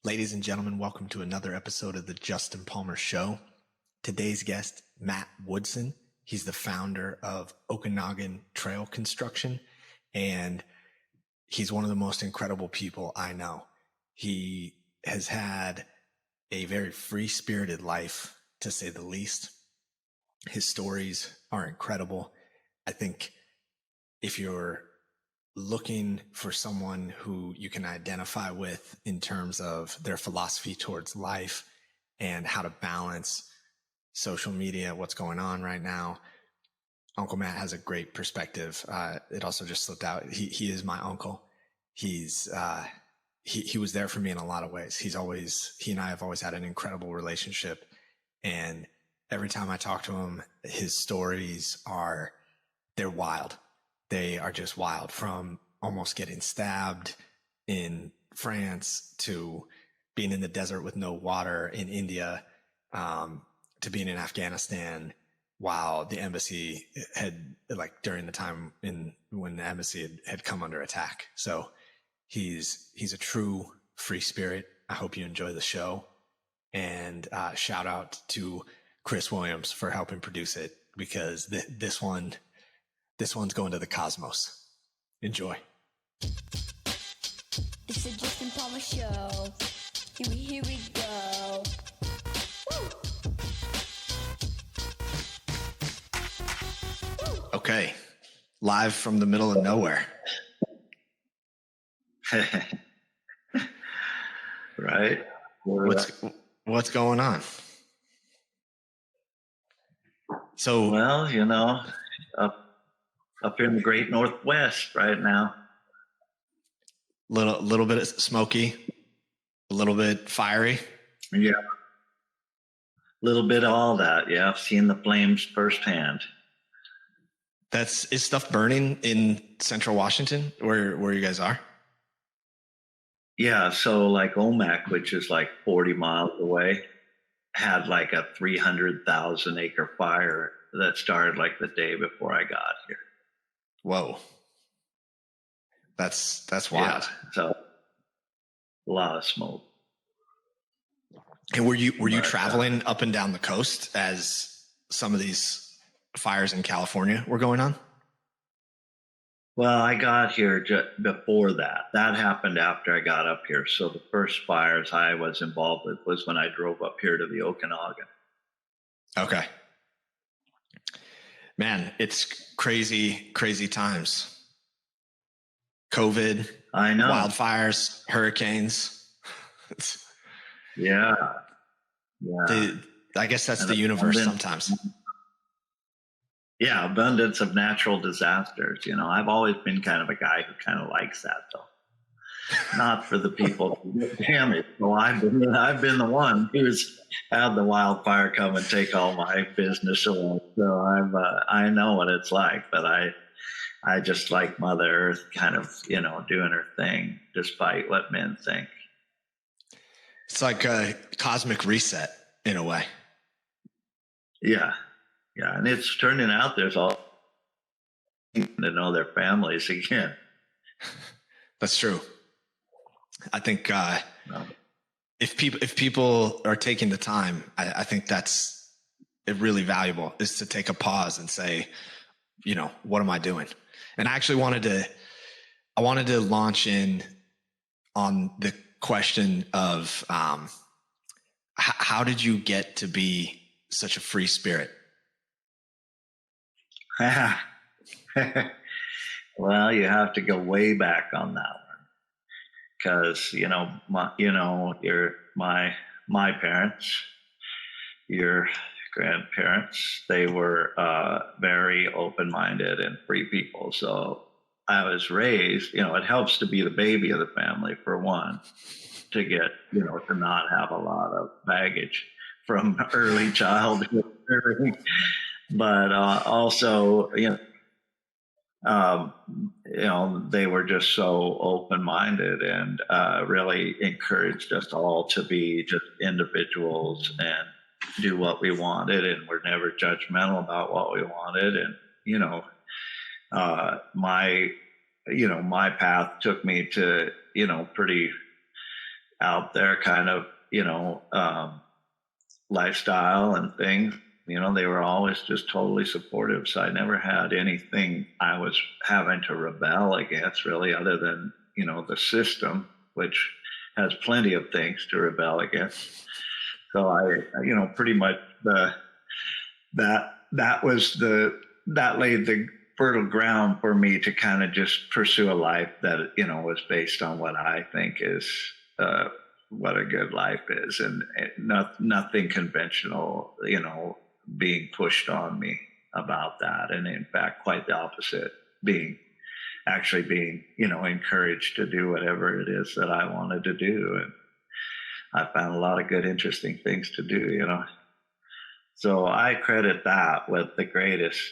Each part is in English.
Ladies and gentlemen, welcome to another episode of the Justin Palmer Show. Today's guest, Matt Woodson. He's the founder of Okanagan Trail Construction, and he's one of the most incredible people I know. He has had a very free-spirited life, to say the least. His stories are incredible. I think if you're looking for someone who you can identify with in terms of their philosophy towards life and how to balance social media, what's going on right now, Uncle Matt has a great perspective. It also just slipped out. He is my uncle. He was there for me in a lot of ways. He and I have always had an incredible relationship. And every time I talk to him, his stories they're wild. They are just wild, from almost getting stabbed in France to being in the desert with no water in India, to being in Afghanistan while the embassy had, like, during the time when the embassy had come under attack. So he's a true free spirit. I hope you enjoy the show, and shout out to Chris Williams for helping produce it, because this one's going to the cosmos. Enjoy. It's the Justin Palmer Show. Here we go. Woo! Okay, live from the middle of nowhere. Right. What's going on? So, Well, up in the great Northwest right now. little bit smoky, a little bit fiery. Yeah. A little bit of all that. Yeah. I've seen the flames firsthand. Is stuff burning in central Washington where you guys are? Yeah. So like Omak, which is like 40 miles away, had like a 300,000 acre fire that started like the day before I got here. Whoa. That's wild. Yeah, so a lot of smoke. And were you traveling up and down the coast as some of these fires in California were going on? Well, I got here just before that. That happened after I got up here. So the first fires I was involved with was when I drove up here to the Okanagan. Okay. Man, it's crazy, crazy times. COVID, I know. wildfires, hurricanes. Yeah. I guess that's the universe sometimes. Yeah, abundance of natural disasters. I've always been kind of a guy who kind of likes that, though. Not for the people who get damaged. So I've been the one who's had the wildfire come and take all my business away. So I know what it's like, but I just like Mother Earth kind of, doing her thing, despite what men think. It's like a cosmic reset in a way. Yeah. Yeah. And it's turning out there's all to know their families again. That's true. I think if people are taking the time, I think that's really valuable, is to take a pause and say, what am I doing? And I actually wanted to launch in on the question of how did you get to be such a free spirit? Well, you have to go way back on that one, because my parents, your grandparents, they were very open-minded and free people. So I was raised, it helps to be the baby of the family, for one, to get, to not have a lot of baggage from early childhood. But also, they were just so open-minded and really encouraged us all to be just individuals and do what we wanted, and were never judgmental about what we wanted. And my path took me to pretty out there kind of, lifestyle and things. They were always just totally supportive. So I never had anything I was having to rebel against really, other than, the system, which has plenty of things to rebel against. So I, pretty much that laid the fertile ground for me to kind of just pursue a life that, was based on what I think is, what a good life is, and nothing conventional, being pushed on me about that. And in fact, quite the opposite, being, encouraged to do whatever it is that I wanted to do. And I found a lot of good, interesting things to do, So I credit that with the greatest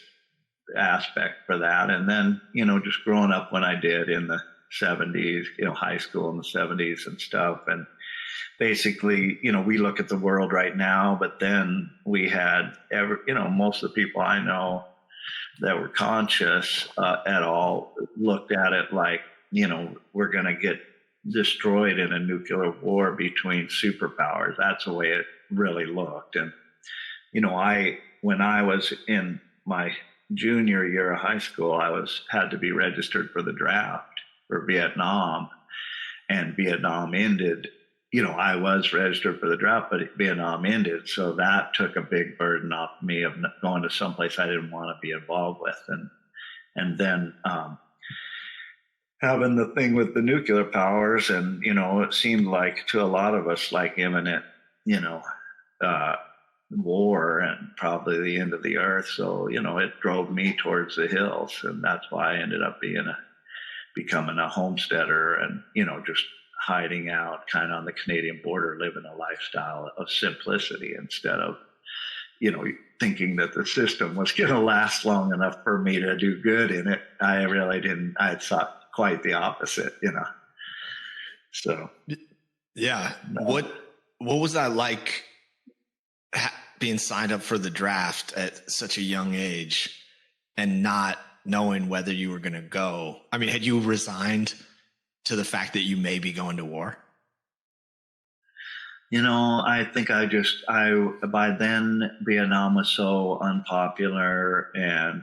aspect for that. And then, just growing up when I did in the 70s, high school in the 70s and stuff. And basically, we look at the world right now, but then we had most of the people I know that were conscious at all looked at it like, we're going to get destroyed in a nuclear war between superpowers. That's the way it really looked. And, when I was in my junior year of high school, I had to be registered for the draft for Vietnam, and Vietnam ended. I was registered for the draft, but Vietnam ended. So that took a big burden off me of going to someplace I didn't want to be involved with. And then having the thing with the nuclear powers, and, it seemed like to a lot of us like imminent, war and probably the end of the earth. So, it drove me towards the hills. And that's why I ended up becoming a homesteader and, just hiding out kind of on the Canadian border, living a lifestyle of simplicity instead of, thinking that the system was going to last long enough for me to do good in it. I really didn't. I thought quite the opposite, So, yeah. What was that like, being signed up for the draft at such a young age and not knowing whether you were going to go? I mean, had you resigned to the fact that you may be going to war? I think by then Vietnam was so unpopular, and,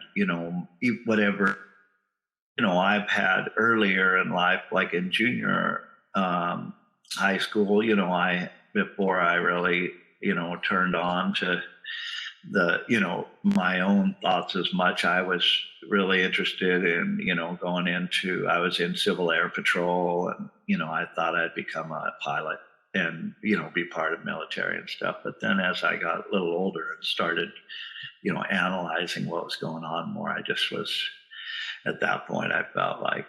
whatever, I've had earlier in life, like in junior high school, before I really, turned on to my own thoughts as much. I was really interested in, I was in Civil Air Patrol, and, I thought I'd become a pilot and, be part of military and stuff. But then as I got a little older and started, analyzing what was going on more, I just was, at that point, I felt like,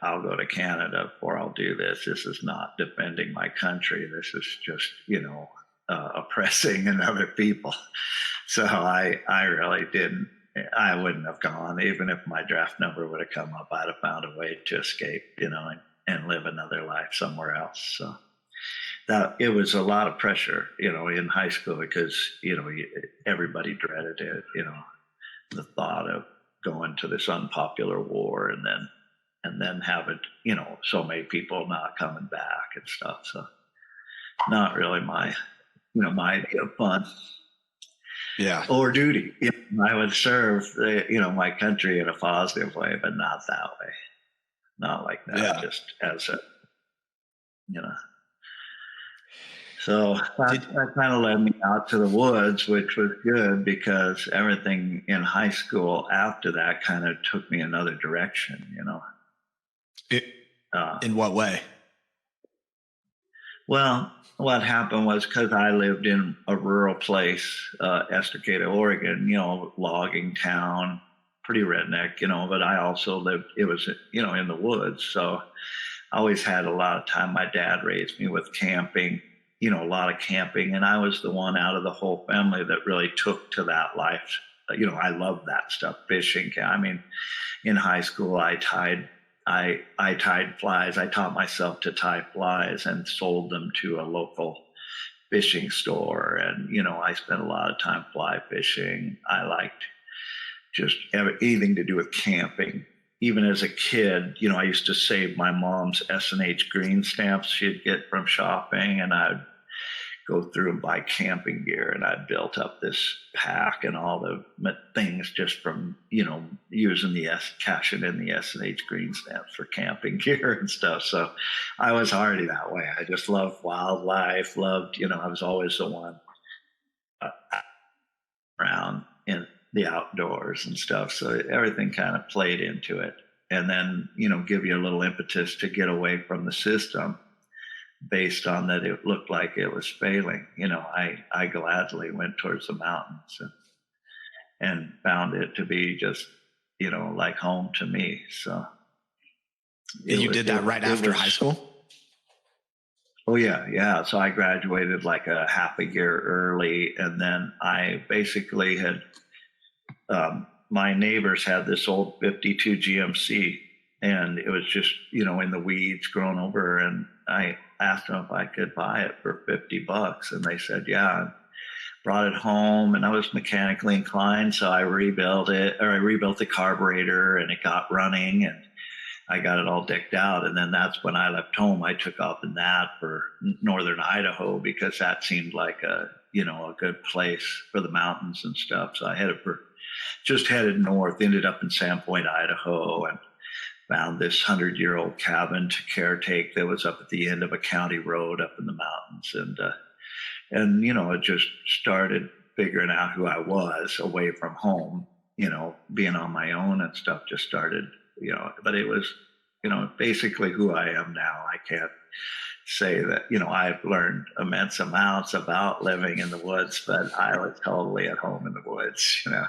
I'll go to Canada before I'll do this. This is not defending my country. This is just, oppressing other people. So I really didn't. I wouldn't have gone. Even if my draft number would have come up, I'd have found a way to escape, and live another life somewhere else. So that it was a lot of pressure, in high school, because, everybody dreaded it, the thought of going to this unpopular war and then having, so many people not coming back and stuff. So not really my idea of fun. Yeah. Or duty. I would serve, my country in a positive way, but not that way. Not like that. Yeah. Just as a, So that kind of led me out to the woods, which was good because everything in high school after that kind of took me another direction, In what way? Well, what happened was because I lived in a rural place, Estacada, Oregon, logging town, pretty redneck, but I also lived, it was, in the woods. So I always had a lot of time. My dad raised me with camping, a lot of camping. And I was the one out of the whole family that really took to that life. I loved that stuff, fishing. I mean, in high school, I tied flies. I taught myself to tie flies and sold them to a local fishing store. And, I spent a lot of time fly fishing. I liked just anything to do with camping. even as a kid, you know, I used to save my mom's S&H green stamps she'd get from shopping, and I'd go through and buy camping gear, and I built up this pack and all the things just from, you know, using cashing in the S&H green stamps for camping gear and stuff. So I was already that way. I just loved wildlife, you know, I was always the one around in the outdoors and stuff. So everything kind of played into it. And then, you know, give you a little impetus to get away from the system based on that it looked like it was failing. You know, I gladly went towards the mountains and found it to be just, you know, like home to me. So you did that right after high school? Oh yeah. So I graduated like a half a year early, and then I basically had my neighbors had this old 52 GMC, and it was just, you know, in the weeds, grown over, and I asked them if I could buy it for $50, and they said yeah. Brought it home, and I was mechanically inclined, so I rebuilt the carburetor, and it got running, and I got it all decked out. And then that's when I left home. I took off in that for northern Idaho, because that seemed like a good place for the mountains and stuff. So I headed north, ended up in Sandpoint, Idaho, and found this 100-year-old cabin to caretake that was up at the end of a county road up in the mountains. And you know, it just started figuring out who I was away from home, you know, being on my own and stuff just started, you know, but it was, you know, basically who I am now. I can't say that, you know, I've learned immense amounts about living in the woods, but I was totally at home in the woods, you know.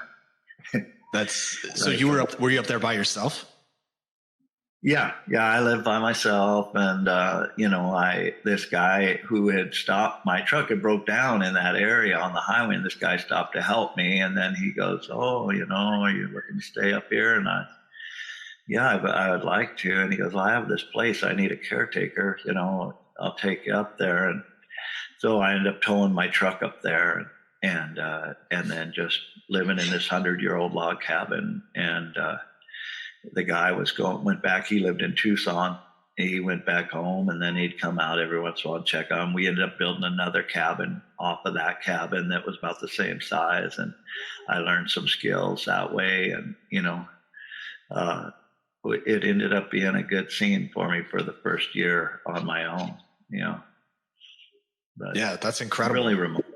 So were you up there by yourself? Yeah, I lived by myself, and you know, this guy who had stopped, my truck had broke down in that area on the highway, and this guy stopped to help me, and then he goes, "Oh, you know, are you looking to stay up here?" And I would like to. And he goes, "Well, I have this place. I need a caretaker. You know, I'll take you up there." And so I ended up towing my truck up there, and then just living in this 100-year-old log cabin. And the guy went back. He lived in Tucson. He went back home, and then he'd come out every once in a while and check on him. We ended up building another cabin off of that cabin that was about the same size, and I learned some skills that way. And you know, it ended up being a good scene for me for the first year on my own. You know, but yeah, that's incredible. Really remote.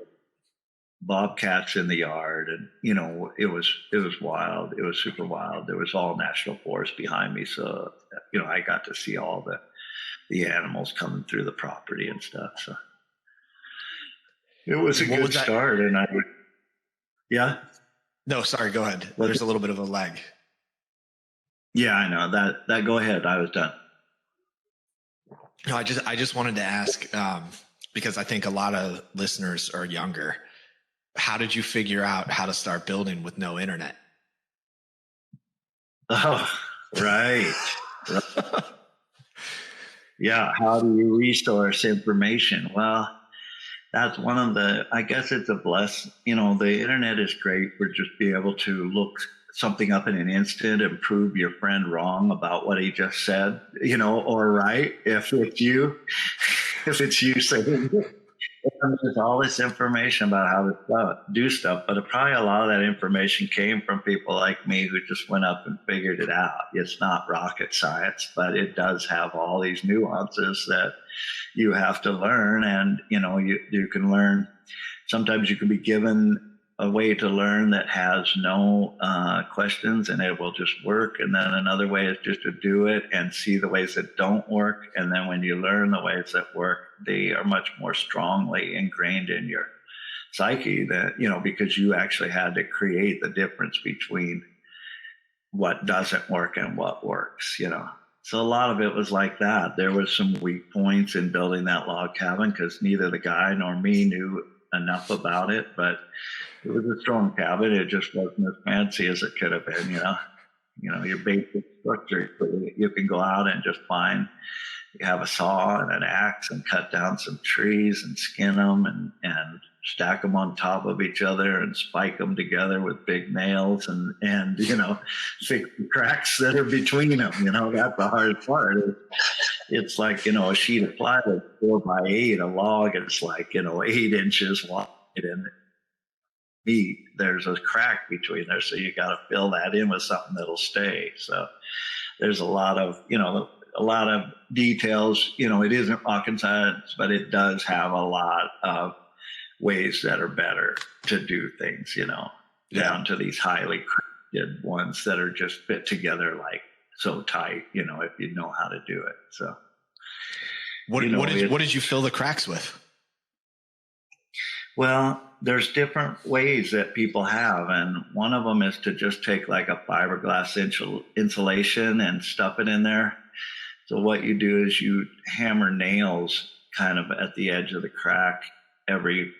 Bobcats in the yard, and you know, it was wild. It was super wild. There was all national forest behind me, so you know, I got to see all the animals coming through the property and stuff. So it was a good start. And yeah. No, sorry. Go ahead. There's a little bit of a lag. Yeah, I know that. Go ahead. I was done. No, I just wanted to ask because I think a lot of listeners are younger. How did you figure out how to start building with no internet? Oh, right. Yeah. How do you resource information? Well, that's one of I guess it's a bless. You know, the internet is great for just being able to look something up in an instant and prove your friend wrong about what he just said, you know, or right. If it's you saying, there's all this information about how to do stuff, but probably a lot of that information came from people like me who just went up and figured it out. It's not rocket science, but it does have all these nuances that you have to learn. And, you know, you can learn. Sometimes you can be given a way to learn that has no questions and it will just work. And then another way is just to do it and see the ways that don't work. And then when you learn the ways that work, they are much more strongly ingrained in your psyche that, you know, because you actually had to create the difference between what doesn't work and what works, you know. So a lot of it was like that. There was some weak points in building that log cabin because neither the guy nor me knew enough about it, but it was a strong cabin. It just wasn't as fancy as it could have been, you know. You know, your basic structure, you can go out and just you have a saw and an axe and cut down some trees and skin them and stack them on top of each other and spike them together with big nails and fix the cracks that are between them. That's the hard part. It's like, a sheet of plywood, 4x8, a log is like, 8 inches wide, and there's a crack between there. So you got to fill that in with something that'll stay. So there's a lot of details. It isn't rocket science, but it does have a lot of ways that are better to do things, down to these highly crafted ones that are just fit together like so tight, if you know how to do it. So what did you fill the cracks with? Well, there's different ways that people have, and one of them is to just take like a fiberglass insulation and stuff it in there. So what you do is you hammer nails kind of at the edge of the crack every,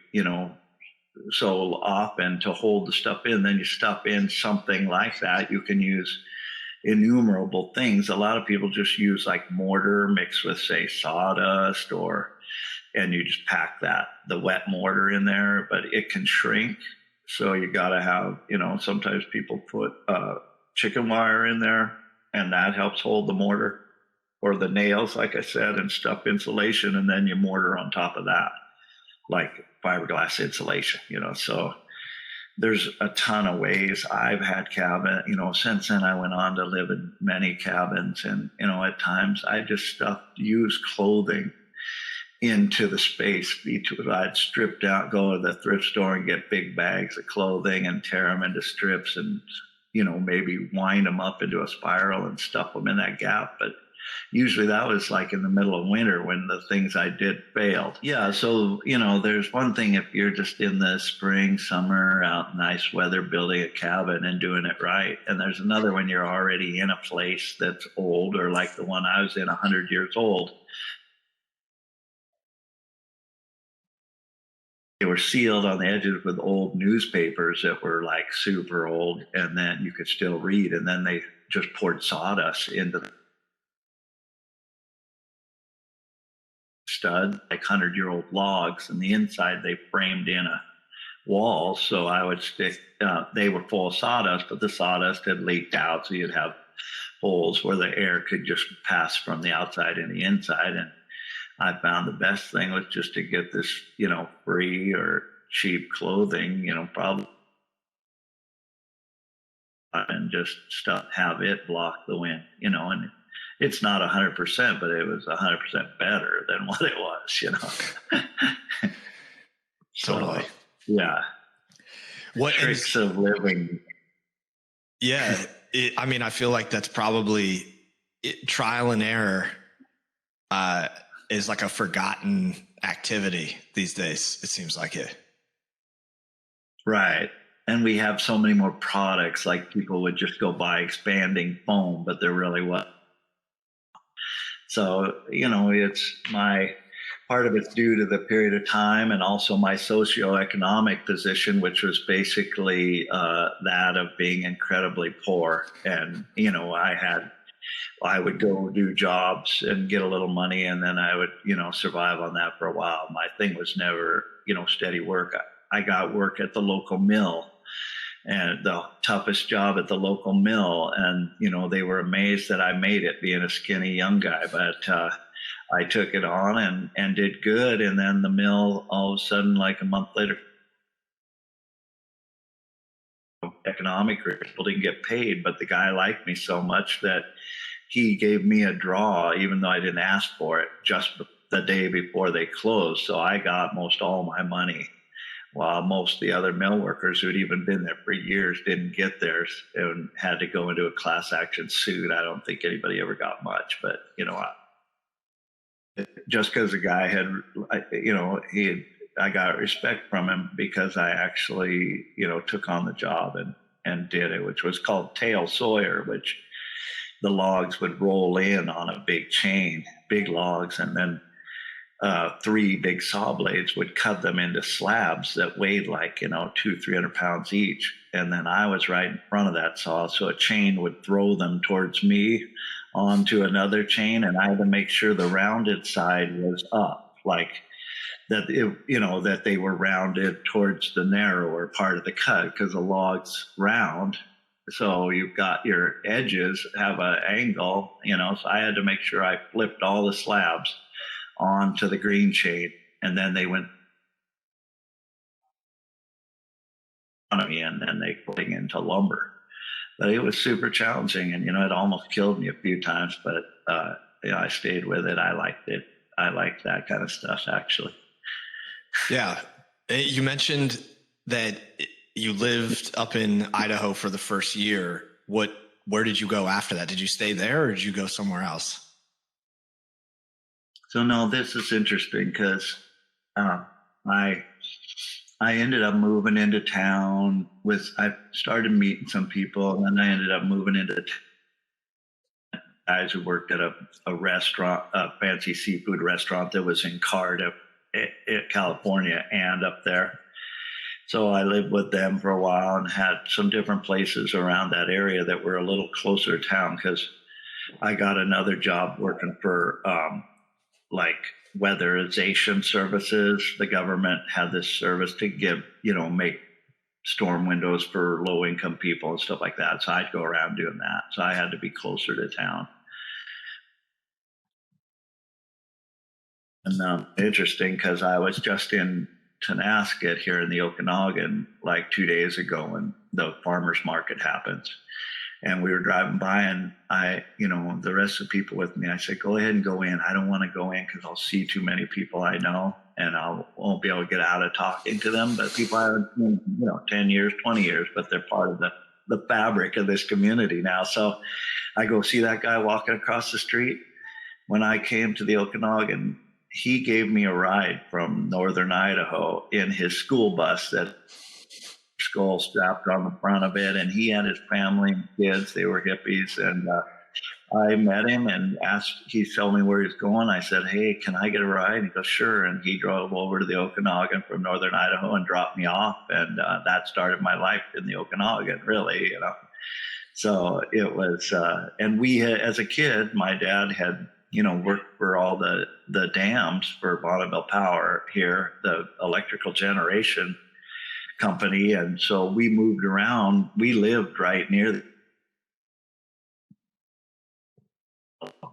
so often to hold the stuff in. Then you stuff in something like that. You can use innumerable things. A lot of people just use like mortar mixed with, say, sawdust, and you just pack the wet mortar in there, but it can shrink. So you got to have, sometimes people put chicken wire in there, and that helps hold the mortar or the nails, like I said, and stuff insulation, and then you mortar on top of that, like fiberglass insulation, so there's a ton of ways. I've had cabin, since then I went on to live in many cabins, and, at times I just used clothing into the space. I'd strip out, go to the thrift store and get big bags of clothing and tear them into strips and, maybe wind them up into a spiral and stuff them in that gap. But usually that was like in the middle of winter when the things I did failed. Yeah. So, there's one thing if you're just in the spring, summer, out nice weather, building a cabin and doing it right. And there's another when you're already in a place that's old, or like the one I was in, 100 years old. They were sealed on the edges with old newspapers that were like super old, and then you could still read. And then they just poured sawdust into the stud, like 100-year-old logs, and the inside they framed in a wall. So I would stick, they were full of sawdust, but the sawdust had leaked out. So you'd have holes where the air could just pass from the outside and the inside. And I found the best thing was just to get this, free or cheap clothing, probably, and just have it block the wind, and it's not 100%, but it was 100% better than what it was, Totally. So, yeah. What tricks of living? Yeah. I feel like that's probably trial and error, is like a forgotten activity these days. It seems like it. Right. And we have so many more products, like people would just go buy expanding foam, but there really wasn't. So, it's part of it's due to the period of time, and also my socioeconomic position, which was basically that of being incredibly poor. And, I would go do jobs and get a little money, and then I would, survive on that for a while. My thing was never, steady work. I got work at the local mill, and the toughest job at the local mill. And, they were amazed that I made it being a skinny young guy, but I took it on and did good. And then the mill, all of a sudden, like a month later, economic people didn't get paid, but the guy liked me so much that he gave me a draw, even though I didn't ask for it, just the day before they closed. So I got most all my money, while most of the other mill workers who'd even been there for years didn't get theirs and had to go into a class action suit. I don't think anybody ever got much, but, just because the guy had, I got respect from him because I actually, took on the job and did it, which was called tail sawyer, which the logs would roll in on a big chain, big logs, and then 3 big saw blades would cut them into slabs that weighed like, 200-300 pounds each. And then I was right in front of that saw. So a chain would throw them towards me onto another chain, and I had to make sure the rounded side was up. Like that that they were rounded towards the narrower part of the cut because the log's round. So you've got your edges have an angle, so I had to make sure I flipped all the slabs onto the green shade, and then they went on me, and then they putting into lumber. But it was super challenging, and it almost killed me a few times, but I stayed with it. I liked it. I liked that kind of stuff, actually. Yeah. You mentioned that you lived up in Idaho for the first year. Where did you go after that? Did you stay there or did you go somewhere else? So no, this is interesting because I ended up moving into town I started meeting some people, and then I ended up moving into guys who worked at a restaurant, a fancy seafood restaurant that was in Cardiff, California, and up there. So I lived with them for a while and had some different places around that area that were a little closer to town, because I got another job working for like weatherization services. The government had this service to make storm windows for low income people and stuff like that. So I'd go around doing that. So I had to be closer to town. And interesting, because I was just in Tonasket here in the Okanagan like 2 days ago, and the farmers market happens. And we were driving by, and the rest of the people with me, I said, go ahead and go in. I don't want to go in because I'll see too many people I know, and I won't be able to get out of talking to them. But people I haven't seen, 10 years, 20 years, but they're part of the fabric of this community now. So I go see that guy walking across the street. When I came to the Okanagan, he gave me a ride from northern Idaho in his school bus that skull strapped on the front of it, and he had his family and kids. They were hippies, and I met him and he told me where he's going. I said, hey, can I get a ride? He goes, sure. And he drove over to the Okanagan from northern Idaho and dropped me off, and that started my life in the Okanagan, really. So it was and we had, as a kid, my dad had worked for all the dams for Bonneville Power here, the electrical generation company. And so we moved around. We lived right near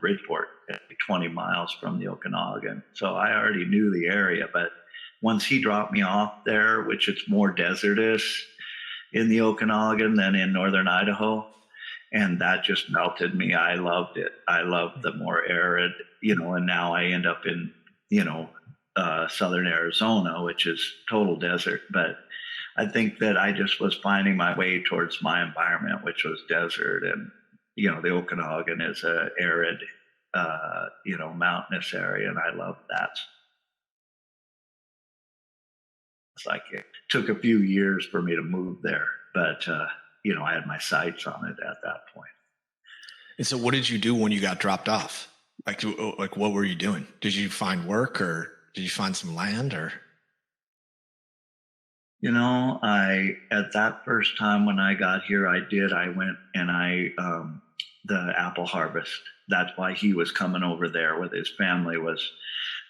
Bridgeport, 20 miles from the Okanagan. So I already knew the area. But once he dropped me off there, which it's more desertous in the Okanagan than in northern Idaho, and that just melted me. I loved it. I loved the more arid, and now I end up in, southern Arizona, which is total desert. But I think that I just was finding my way towards my environment, which was desert. And, the Okanagan is a arid, mountainous area, and I love that. It's like it took a few years for me to move there, but, I had my sights on it at that point. And so what did you do when you got dropped off? Like what were you doing? Did you find work, or did you find some land, or? At that first time when I got here, I went and the apple harvest. That's why he was coming over there with his family, was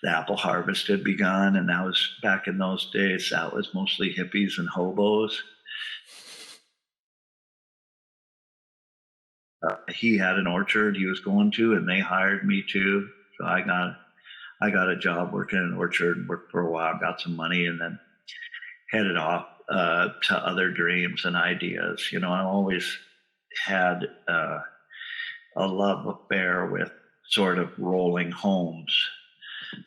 the apple harvest had begun. And that was back in those days, that was mostly hippies and hobos. He had an orchard he was going to, and they hired me too. So I got a job working in an orchard, worked for a while, got some money, and then headed off to other dreams and ideas. I always had a love affair with sort of rolling homes.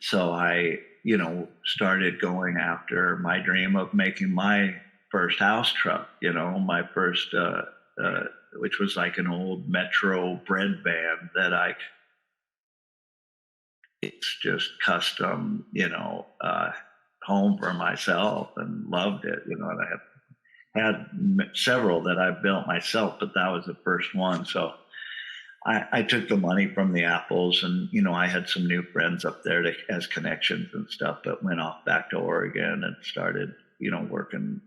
So I, started going after my dream of making my first house truck, my first which was like an old Metro bread van that it's just custom, home for myself, and loved it, and I have had several that I built myself, but that was the first one. So I took the money from the apples, and, I had some new friends up there as connections and stuff, but went off back to Oregon and started, working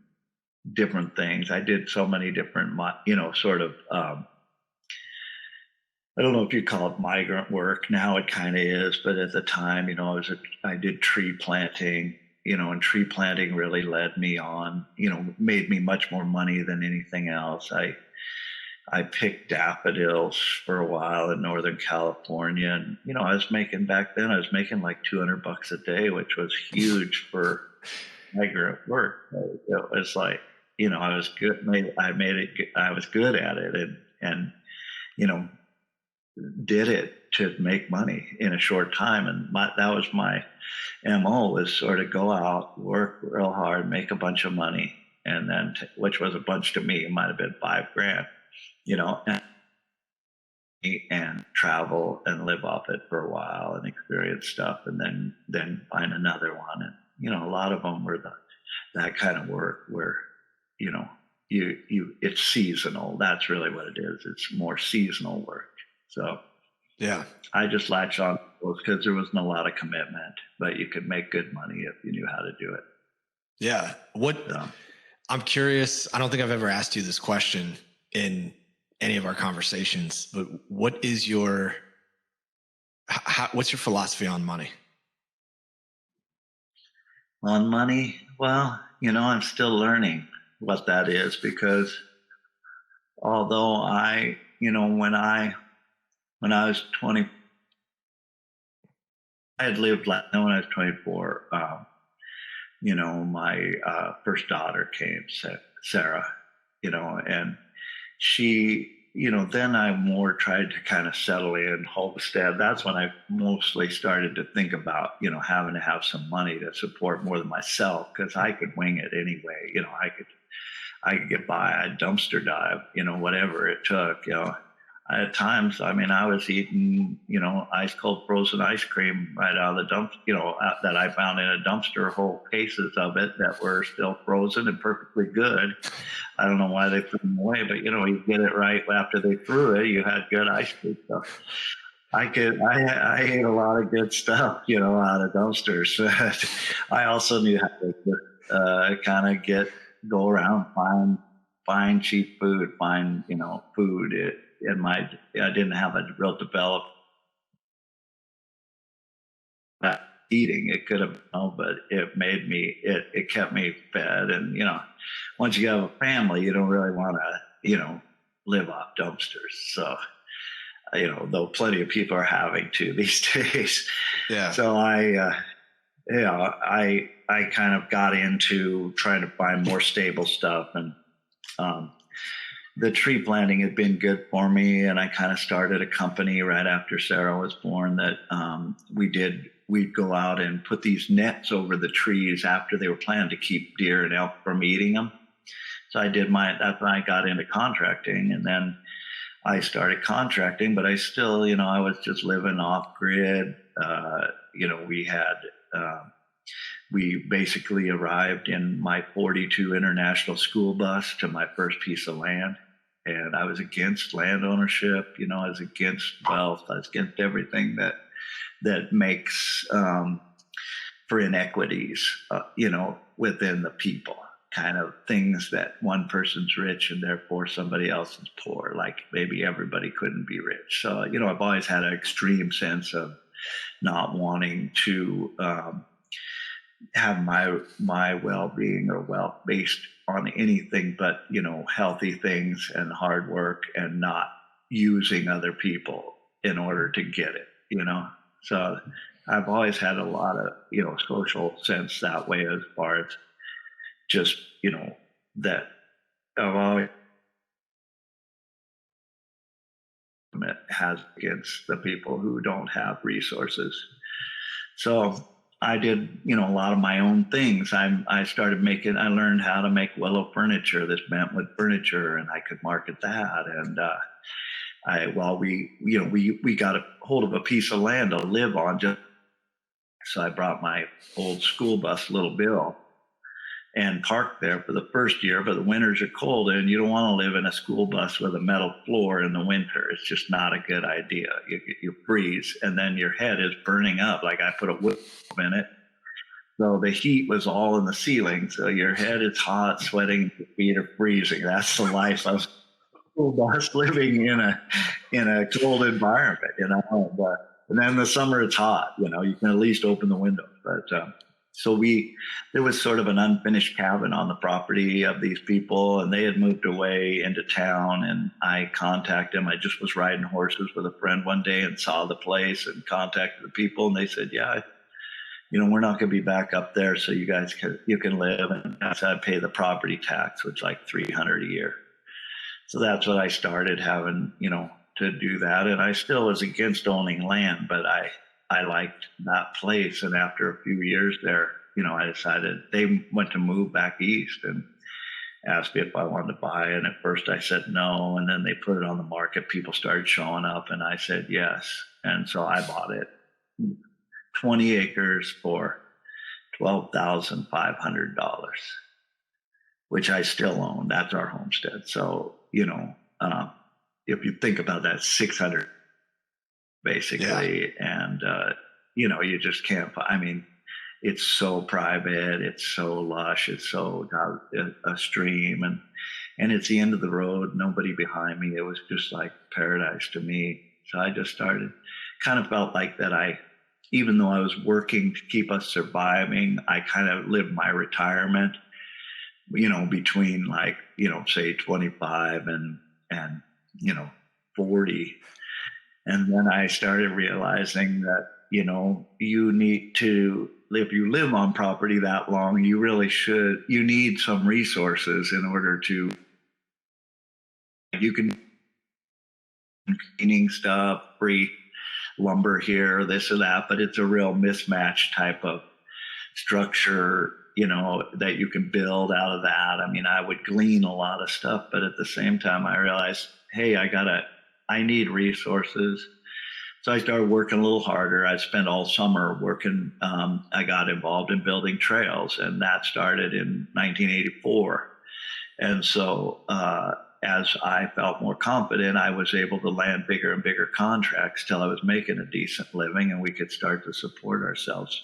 different things. I did so many different, I don't know if you call it migrant work. Now it kind of is, but at the time, I did tree planting, and tree planting really led me on, made me much more money than anything else. I picked daffodils for a while in Northern California. And, back then, I was making like $200 a day, which was huge for migrant work. It was like, I was good. I was good at it and, did it to make money in a short time. And that was my MO, was sort of go out, work real hard, make a bunch of money. And then, which was a bunch to me, it might've been $5,000, and travel and live off it for a while and experience stuff, and then find another one. And, a lot of them were that kind of work where, it's seasonal. That's really what it is. It's more seasonal work. So yeah, I just latched on because there wasn't a lot of commitment, but you could make good money if you knew how to do it. Yeah. I'm curious. I don't think I've ever asked you this question in any of our conversations, but what's your philosophy on money? On money? Well, I'm still learning what that is, because although when I was 20, I had lived when I was 24, my first daughter came, Sarah, and she, then I more tried to kind of settle in, homestead. That's when I mostly started to think about, having to have some money to support more than myself, because I could wing it anyway. I could get by. I'd dumpster dive, whatever it took, At times, I was eating, ice cold frozen ice cream right out of the dump, that I found in a dumpster, whole cases of it that were still frozen and perfectly good. I don't know why they threw them away, but you get it right after they threw it, you had good ice cream stuff. I ate a lot of good stuff, out of dumpsters. I also knew how to kind of go around, find cheap food, find, food. I didn't have a real developed eating. It could have, but it kept me fed. And, once you have a family, you don't really want to, live off dumpsters. So, though plenty of people are having to these days. Yeah. So I kind of got into trying to find more stable stuff, and, the tree planting had been good for me, and I kind of started a company right after Sarah was born that we'd go out and put these nets over the trees after they were planted to keep deer and elk from eating them. So that's when I got into contracting, and then I started contracting, but I still, I was just living off grid. We basically arrived in my 42 International school bus to my first piece of land. And I was against land ownership, I was against wealth. I was against everything that makes for inequities, within the people, kind of things that one person's rich and therefore somebody else is poor. Like maybe everybody couldn't be rich. So, I've always had an extreme sense of not wanting to have my well-being or wealth based on anything but, healthy things and hard work, and not using other people in order to get it, So I've always had a lot of, social sense that way, as far as just, that I've always has against the people who don't have resources. So I did, a lot of my own things. I learned how to make willow furniture, this bentwood furniture, and I could market that. And we got a hold of a piece of land to live on. So I brought my old school bus, Little Bill, and parked there for the first year. But the winters are cold, and you don't want to live in a school bus with a metal floor in the winter. It's just not a good idea. You freeze, and then your head is burning up. Like I put a wood in it, so the heat was all in the ceiling. So your head is hot, sweating, your feet are freezing. That's the life school bus living in a cold environment, and then in the summer it's hot, you can at least open the windows. But so there was sort of an unfinished cabin on the property of these people, and they had moved away into town, and I contacted them. I just was riding horses with a friend one day and saw the place and contacted the people, and they said, yeah, we're not going to be back up there, so you can live. And that's how I pay the property tax, which is like $300 a year. So that's what I started having, to do that. And I still was against owning land, but I liked that place. And after a few years there, I decided they went to move back east and asked me if I wanted to buy it. And at first I said no. And then they put it on the market. People started showing up and I said yes. And so I bought it. 20 acres for $12,500, which I still own. That's our homestead. So, if you think about that, 600 basically. Yeah. And, you just can't, it's so private. It's so lush. It's so got a stream and it's the end of the road, nobody behind me. It was just like paradise to me. So I just started, kind of felt like that even though I was working to keep us surviving, I kind of lived my retirement, between like, say 25 and 40. And then I started realizing that, you need to, if you live on property that long, you need some resources in order to, you can cleaning stuff, free lumber here, this or that, but it's a real mismatch type of structure, that you can build out of that. I would glean a lot of stuff, but at the same time, I realized, hey, I need resources. So I started working a little harder. I spent all summer working. I got involved in building trails, and that started in 1984. And so, as I felt more confident, I was able to land bigger and bigger contracts till I was making a decent living, and we could start to support ourselves,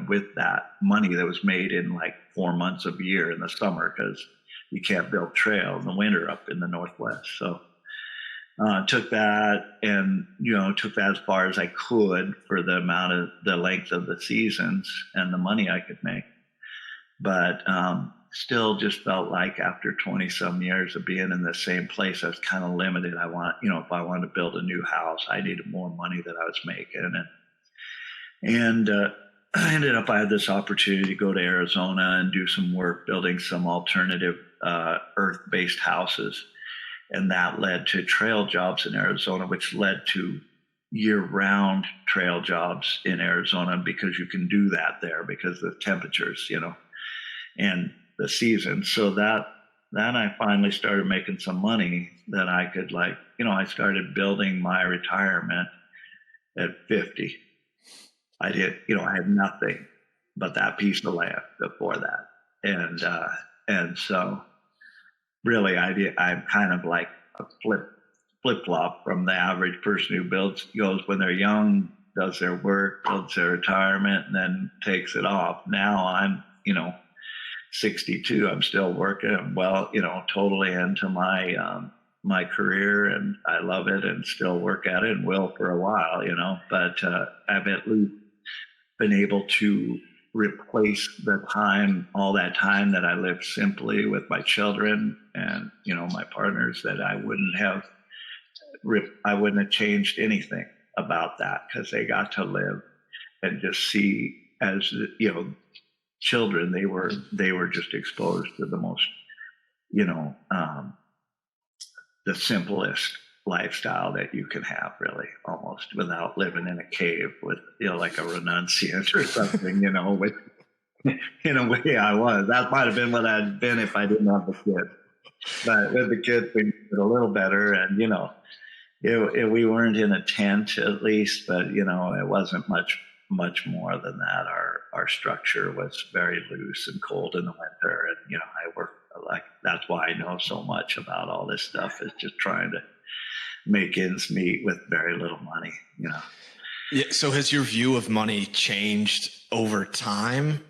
with that money that was made in like 4 months of the year in the summer, because you can't build trail in the winter up in the Northwest. So took that and, took that as far as I could for the length of the seasons and the money I could make. But still just felt like after 20 some years of being in the same place, I was kind of limited. If I wanted to build a new house, I needed more money than I was making. And I had this opportunity to go to Arizona and do some work building some alternative earth-based houses. And that led to trail jobs in Arizona, which led to year-round trail jobs in Arizona, because you can do that there because of the temperatures, and the season. So then I finally started making some money that I could I started building my retirement at 50. I had nothing but that piece of land before that. And so really I'm kind of like a flip-flop from the average person who goes when they're young, does their work, builds their retirement, and then takes it off. Now I'm, 62. I'm still working. I'm totally into my career, and I love it and still work at it and will for a while, but I've at least been able to replace all that time that I lived simply with my children and, my partners, that I wouldn't have changed anything about that, because they got to live and just see as, children, they were just exposed to the most, the simplest lifestyle that you can have, really, almost, without living in a cave with, like a renunciant or something, which in a way I was. That might have been what I'd been if I didn't have the kids. But with the kids, we did a little better. And, we weren't in a tent, at least, but, it wasn't much more than that. Our structure was very loose and cold in the winter. And, I work that's why I know so much about all this stuff, is just trying to make ends meet with very little money, Yeah. So has your view of money changed over time?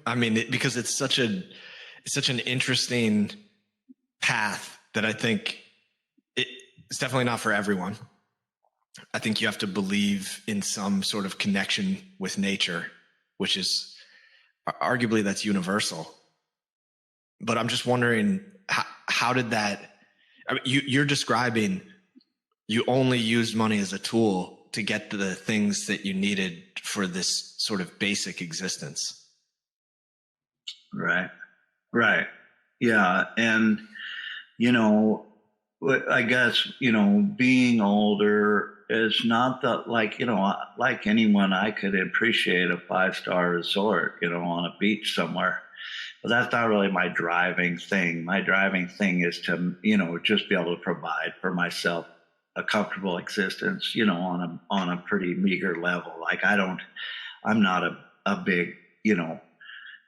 Because it's such an interesting path that I think it's definitely not for everyone. I think you have to believe in some sort of connection with nature, which is arguably that's universal. But I'm just wondering, how did that, I mean, you're describing you only used money as a tool to get to the things that you needed for this sort of basic existence. Right. Right. Yeah. And, I guess, being older is not that, like anyone, I could appreciate a 5-star resort, on a beach somewhere. But that's not really my driving thing. My driving thing is to, just be able to provide for myself a comfortable existence, on a pretty meager level. Like I'm not a big,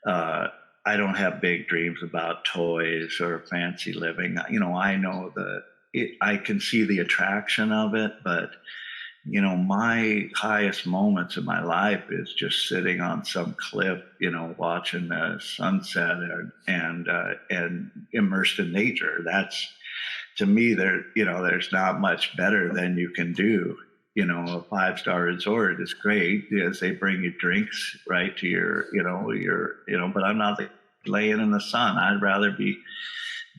I don't have big dreams about toys or fancy living. I know I can see the attraction of it, but my highest moments in my life is just sitting on some cliff, watching the sunset and immersed in nature. That's, to me, there's not much better than you can do. A 5-star resort is great as they bring you drinks right to your, but I'm not laying in the sun. I'd rather be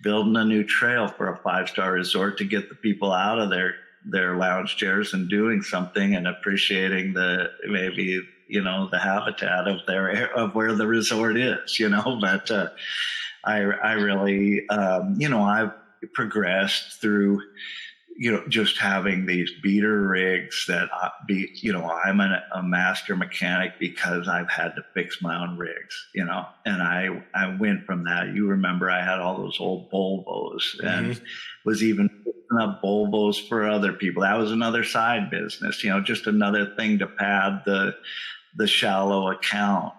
building a new trail for a 5-star resort to get the people out of their lounge chairs and doing something and appreciating the habitat of where the resort is, but I really, I've progressed through, just having these beater rigs that I'm a master mechanic because I've had to fix my own rigs, and I went from that. You remember I had all those old Volvos and was even picking up Volvos for other people. That was another side business, just another thing to pad the shallow account,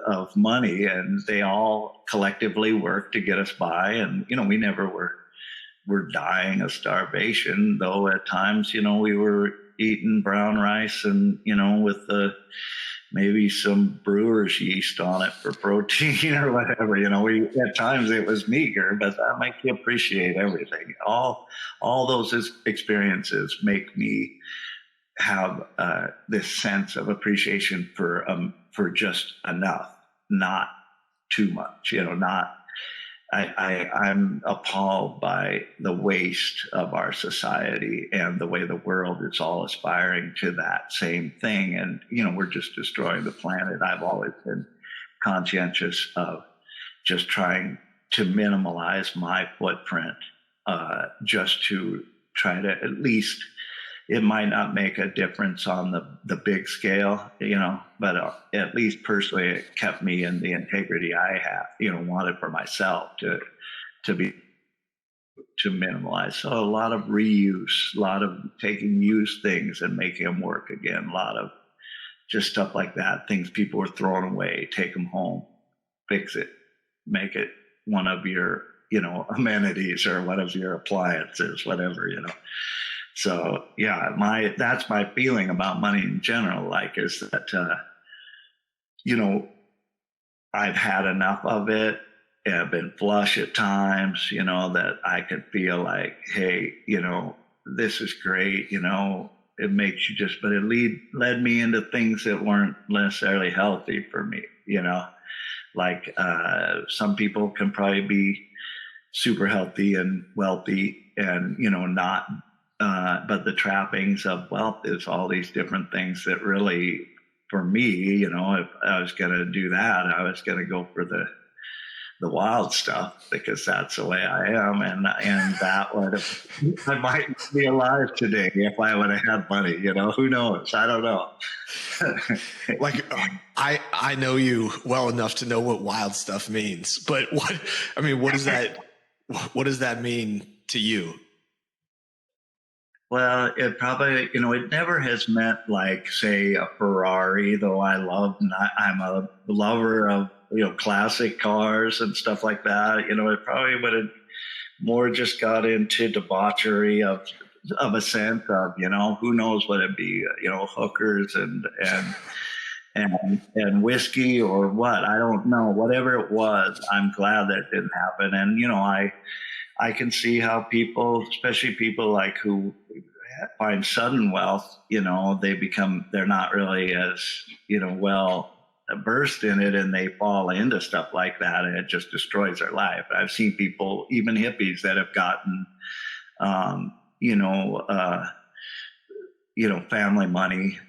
of money. And they all collectively worked to get us by. And, we never were dying of starvation, though at times, we were eating brown rice and, with maybe some brewer's yeast on it for protein or whatever, at times it was meager, but that makes you appreciate everything. All those experiences make me have this sense of appreciation for just enough, not too much, not. I'm appalled by the waste of our society and the way the world is all aspiring to that same thing. And, we're just destroying the planet. I've always been conscientious of just trying to minimalize my footprint, just to try to at least, it might not make a difference on the big scale, but at least personally, it kept me in the integrity I have, wanted for myself to minimalize. So a lot of reuse, a lot of taking used things and making them work again, a lot of just stuff like that, things people were throwing away, take them home, fix it, make it one of your, amenities or one of your appliances, whatever, So yeah, that's my feeling about money in general. Is that I've had enough of it. And I've been flush at times. That I could feel like, hey, this is great. It makes you but it led me into things that weren't necessarily healthy for me. Some people can probably be super healthy and wealthy and not. But the trappings of wealth is all these different things that really, for me, if I was going to do that, I was going to go for the wild stuff because that's the way I am. And that would have, I might be alive today if I would have had money, who knows? I don't know. I know you well enough to know what wild stuff means, but what does that mean to you? Well, it probably, it never has meant say a Ferrari, though I'm a lover of, classic cars and stuff like that. It probably would have more just got into debauchery of a sense of, who knows what it'd be, hookers and whiskey or what, I don't know, whatever it was. I'm glad that didn't happen. And, I I can see how people, especially people like who find sudden wealth, they're not really as, well versed in it, and they fall into stuff like that, and it just destroys their life. I've seen people, even hippies, that have gotten, um, you know, uh, family money,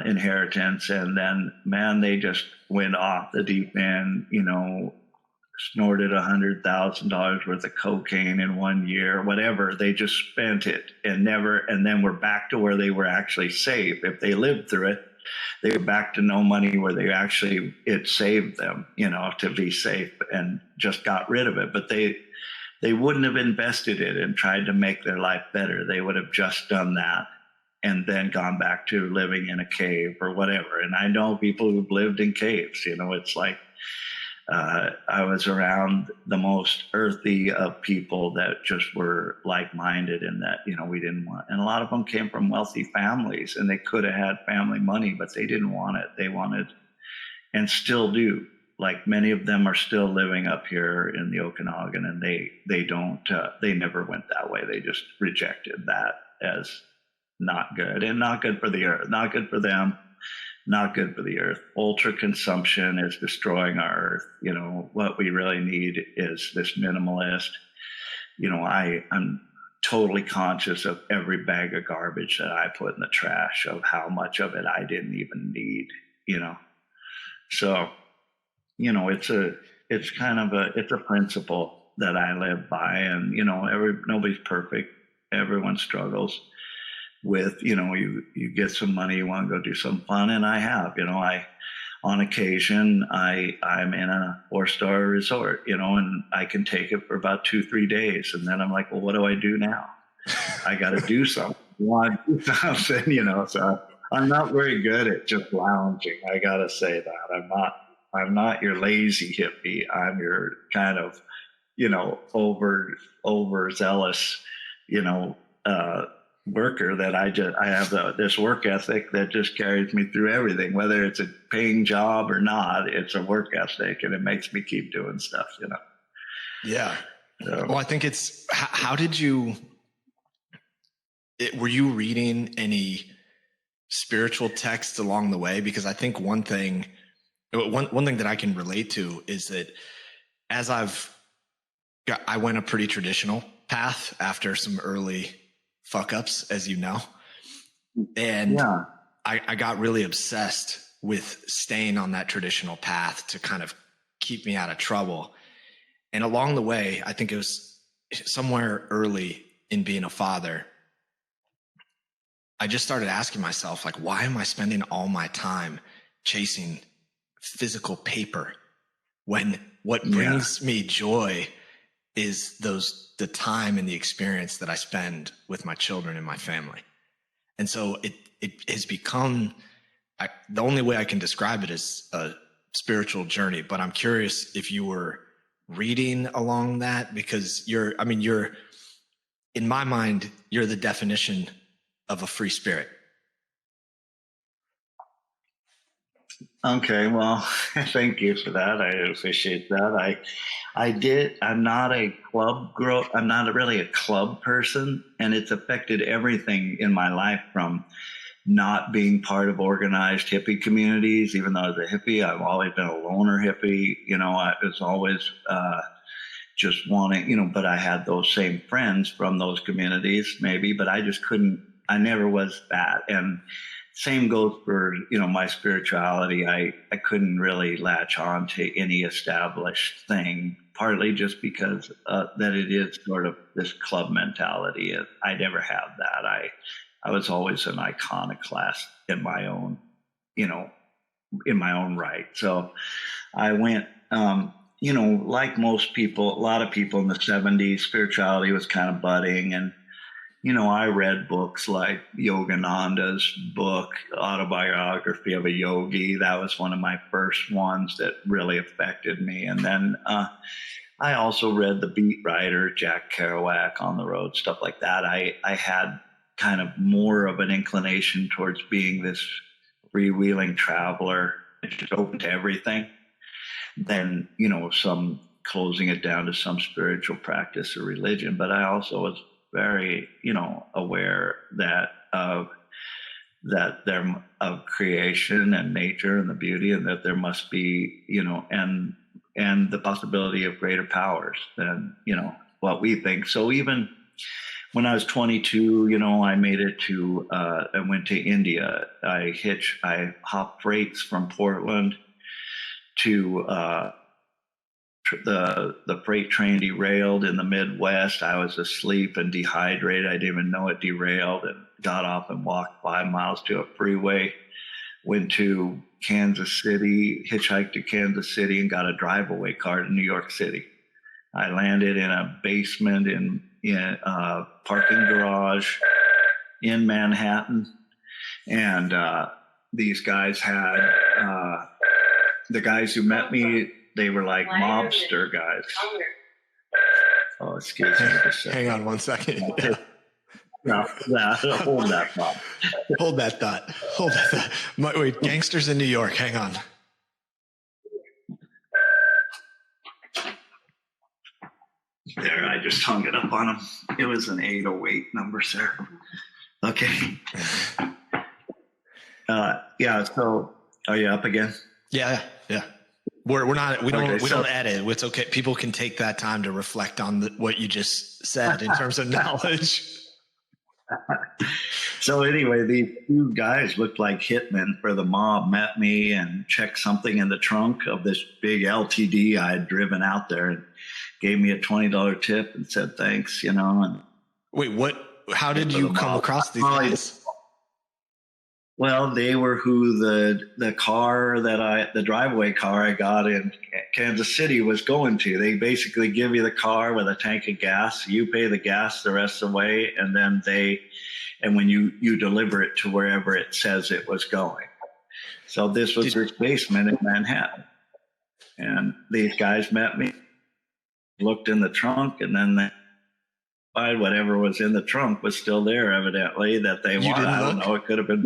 inheritance, and then, man, they just went off the deep end, snorted $100,000 worth of cocaine in 1 year, whatever. They just spent it and then we're back to where they were actually safe. If they lived through it, they were back to no money, where it saved them, to be safe, and just got rid of it. But they wouldn't have invested it and tried to make their life better. They would have just done that and then gone back to living in a cave or whatever. And I know people who've lived in caves. It's like, I was around the most earthy of people that just were like-minded, and that, we didn't want, and a lot of them came from wealthy families, and they could have had family money, but they didn't want it. They wanted, and still do. Like, many of them are still living up here in the Okanagan, and they never went that way. They just rejected that as not good, and not good for the earth, not good for them, not good for the earth. Ultra consumption is destroying our earth. What we really need is this minimalist. I'm totally conscious of every bag of garbage that I put in the trash, of how much of it I didn't even need, So, it's kind of it's a principle that I live by, and, nobody's perfect. Everyone struggles with, you get some money, you want to go do some fun. And I have, on occasion, I'm in a 4-star resort, and I can take it for about 2-3 days. And then I'm like, well, what do I do now? I got to do something. I want to do something, so I'm not very good at just lounging. I got to say that I'm not your lazy hippie. I'm your kind of, overzealous, worker, that I have this work ethic that just carries me through everything, whether it's a paying job or not. It's a work ethic, and it makes me keep doing stuff, Yeah. So. Well, I think how did you, were you reading any spiritual texts along the way? Because I think one thing that I can relate to is that as I went a pretty traditional path after some early fuck ups, as you know. And Yeah. I got really obsessed with staying on that traditional path to kind of keep me out of trouble. And along the way, I think it was somewhere early in being a father, I just started asking myself, like, why am I spending all my time chasing physical paper when what brings me joy is the time and the experience that I spend with my children and my family. And so it has become, the only way I can describe it is a spiritual journey. But I'm curious if you were reading along that, because you're, in my mind, you're the definition of a free spirit. Okay, well, thank you for that. I appreciate that. I'm not I'm not really a club person, and it's affected everything in my life, from not being part of organized hippie communities. Even though I was a hippie, I've always been a loner hippie. I was always just wanting, but I had those same friends from those communities maybe, but I just I never was that. And same goes for, my spirituality. I couldn't really latch on to any established thing, partly just because that it is sort of this club mentality. I never had that. I was always an iconoclast in my own, in my own right. So I went, like most people, a lot of people in the 70s, spirituality was kind of budding. And I read books like Yogananda's book, Autobiography of a Yogi. That was one of my first ones that really affected me. And then I also read the beat writer, Jack Kerouac, On the Road, stuff like that. I had kind of more of an inclination towards being this freewheeling traveler, just open to everything, than, some closing it down to some spiritual practice or religion. But I also was very, aware that there of creation and nature and the beauty, and that there must be, and the possibility of greater powers than, what we think. So even when I was 22, I made it to, I went to India. I hopped freights from Portland to, the freight train derailed in the Midwest. I was asleep and dehydrated. I didn't even know it derailed, and got off and walked 5 miles to a freeway, went to Kansas City, hitchhiked to Kansas City, and got a drive-away car to New York City. I landed in a basement in a parking garage in Manhattan. And these guys had, the guys who met me, they were like mobster guys. Oh, excuse me. Hang on 1 second. No, hold that thought. Hold that thought. Wait, gangsters in New York. Hang on. There, I just hung it up on him. It was an 808 number, sir. Okay. Yeah. So, are you up again? Yeah. We're not. We don't edit. It's okay. People can take that time to reflect on what you just said in terms of knowledge. So anyway, these two guys looked like hitmen for the mob, met me and checked something in the trunk of this big LTD I had driven out there, and gave me a $20 tip and said thanks, And wait, what? How did you come across these guys? Well, they were who the driveway car I got in Kansas City was going to. They basically give you the car with a tank of gas. You pay the gas the rest of the way, and then when you deliver it to wherever it says it was going. So this was this basement in Manhattan. And these guys met me, looked in the trunk, and then whatever was in the trunk was still there, evidently, that they wanted. I don't know. It could have been.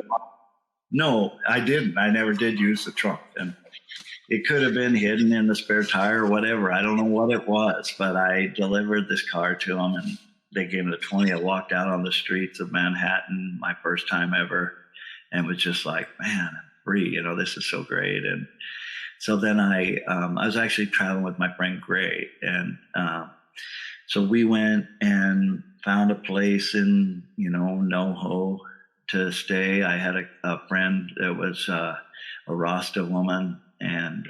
No, I didn't. I never did use the trunk. And it could have been hidden in the spare tire or whatever. I don't know what it was, but I delivered this car to them, and they gave me the 20. I walked out on the streets of Manhattan, my first time ever, and was just like, man, I'm free. This is so great. And so then I was actually traveling with my friend Gray, and so we went and found a place in, NoHo to stay. I had a friend that was a Rasta woman, and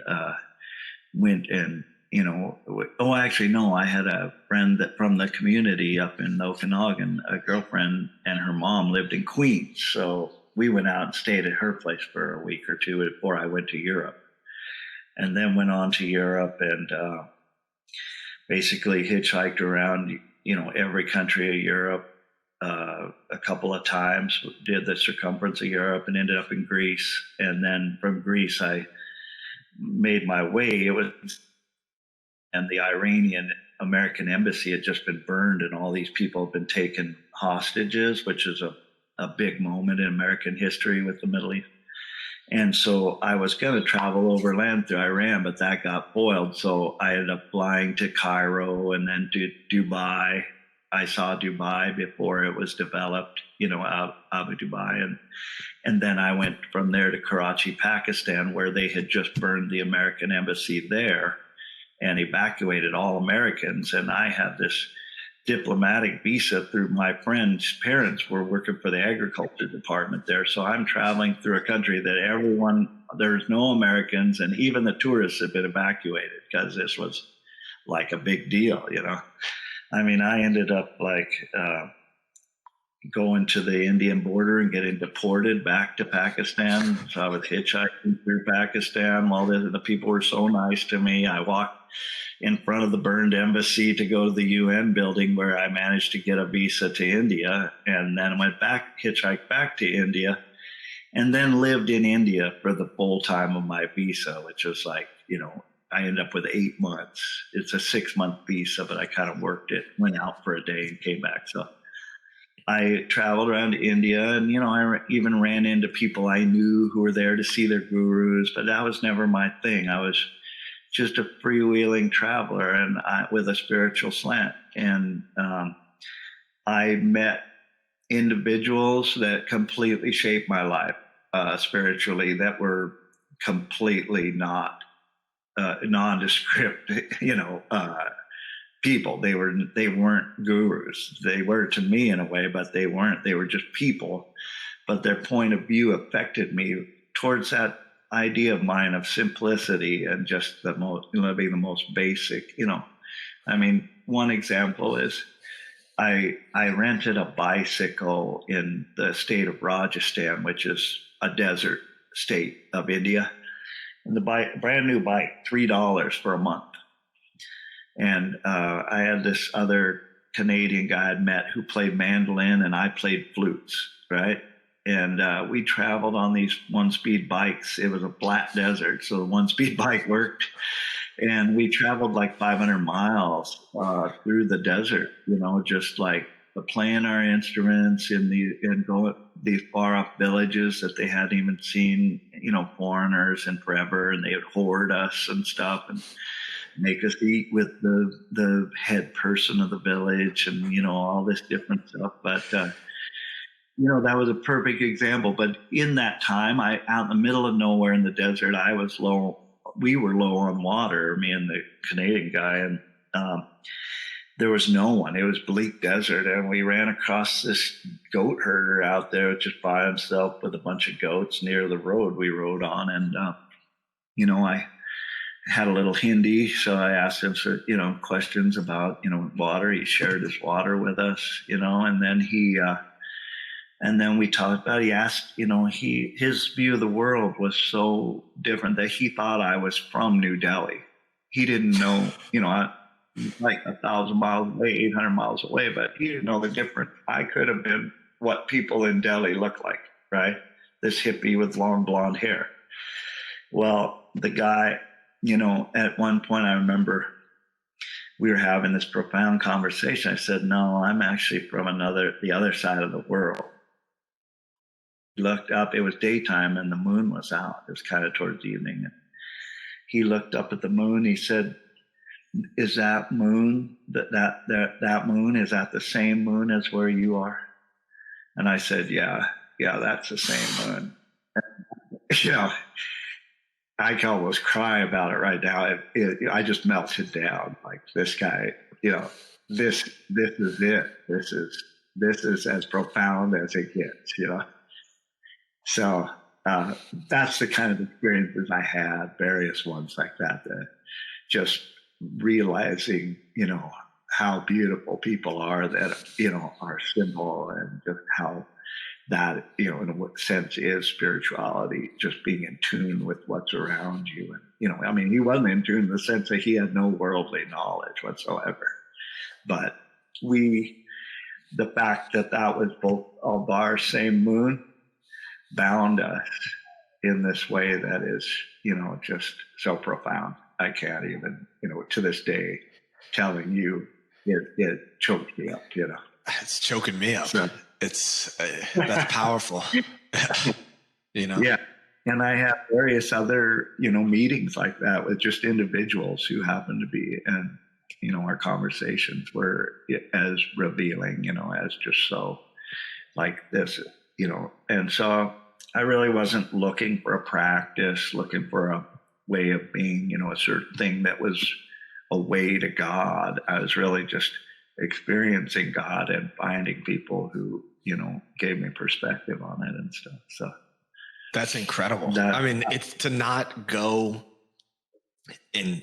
went and, I had a friend that from the community up in Okanagan, a girlfriend, and her mom lived in Queens. So we went out and stayed at her place for a week or two before I went to Europe. And then went on to Europe and basically hitchhiked around, every country of Europe a couple of times, did the circumference of Europe and ended up in Greece. And then from Greece, I made my way. And the Iranian American embassy had just been burned, and all these people had been taken hostages, which is a big moment in American history with the Middle East. And so I was going to travel overland through Iran, but that got foiled. So I ended up flying to Cairo and then to Dubai. I saw Dubai before it was developed, out of Dubai. And then I went from there to Karachi, Pakistan, where they had just burned the American embassy there and evacuated all Americans. And I had this diplomatic visa through my friend's parents were working for the agriculture department there. So I'm traveling through a country that there's no Americans, and even the tourists have been evacuated because this was like a big deal, I mean, I ended up going to the Indian border and getting deported back to Pakistan. So I was hitchhiking through Pakistan while the people were so nice to me. I walked in front of the burned embassy to go to the UN building, where I managed to get a visa to India, and then went back, hitchhiked back to India, and then lived in India for the full time of my visa, which was I ended up with 8 months. It's a 6-month visa, but I kind of worked it, went out for a day and came back. So I traveled around to India, and, I even ran into people I knew who were there to see their gurus, but that was never my thing. I was just a freewheeling traveler and with a spiritual slant. And I met individuals that completely shaped my life spiritually, that were completely not nondescript, people. They weren't gurus. They were to me in a way, but they weren't. They were just people. But their point of view affected me towards that idea of mine of simplicity and just living the most basic. I mean, one example is I rented a bicycle in the state of Rajasthan, which is a desert state of India, and the brand new bike, $3 for a month. And I had this other Canadian guy I'd met who played mandolin, and I played flutes, right? And we traveled on these one-speed bikes. It was a flat desert, so the one-speed bike worked. And we traveled like 500 miles through the desert, just like playing our instruments and going these far-off villages that they hadn't even seen, foreigners in forever, and they would hoard us and stuff and make us eat with the head person of the village and, all this different stuff. But that was a perfect example. But in that time, out in the middle of nowhere in the desert, we were low on water, me and the Canadian guy, and there was no one. It was bleak desert, and we ran across this goat herder out there just by himself with a bunch of goats near the road we rode on. And, I had a little Hindi, so I asked him, questions about, water. He shared his water with us, and then and then we talked about, he asked, his view of the world was so different that he thought I was from New Delhi. He didn't know, like 1,000 miles away, 800 miles away, but he didn't know the difference. I could have been what people in Delhi look like, right? This hippie with long blonde hair. Well, the guy, at one point I remember we were having this profound conversation. I said, no, I'm actually from the other side of the world. He looked up, it was daytime and the moon was out. It was kind of towards the evening. And he looked up at the moon. He said, is that moon, that moon, is that the same moon as where you are? And I said, yeah, that's the same moon. And, I can almost cry about it right now. I just melted down. Like, this guy, this is it. This is as profound as it gets, So that's the kind of experiences I had, various ones like that just realizing, how beautiful people are that, are simple, and just how that, in a sense is spirituality, just being in tune with what's around you. And, he wasn't in tune in the sense that he had no worldly knowledge whatsoever. But the fact that was both of our same moon bound us in this way that is, just so profound. I can't even, to this day, telling you, it chokes me up, It's choking me up. So, that's powerful. Yeah. And I have various other, meetings like that with just individuals who happen to be, and, our conversations were as revealing, as just so like this, and so I really wasn't looking for a practice, looking for a way of being, a certain thing that was a way to God. I was really just experiencing God and finding people who, gave me perspective on it and stuff. So that's incredible. It's to not go and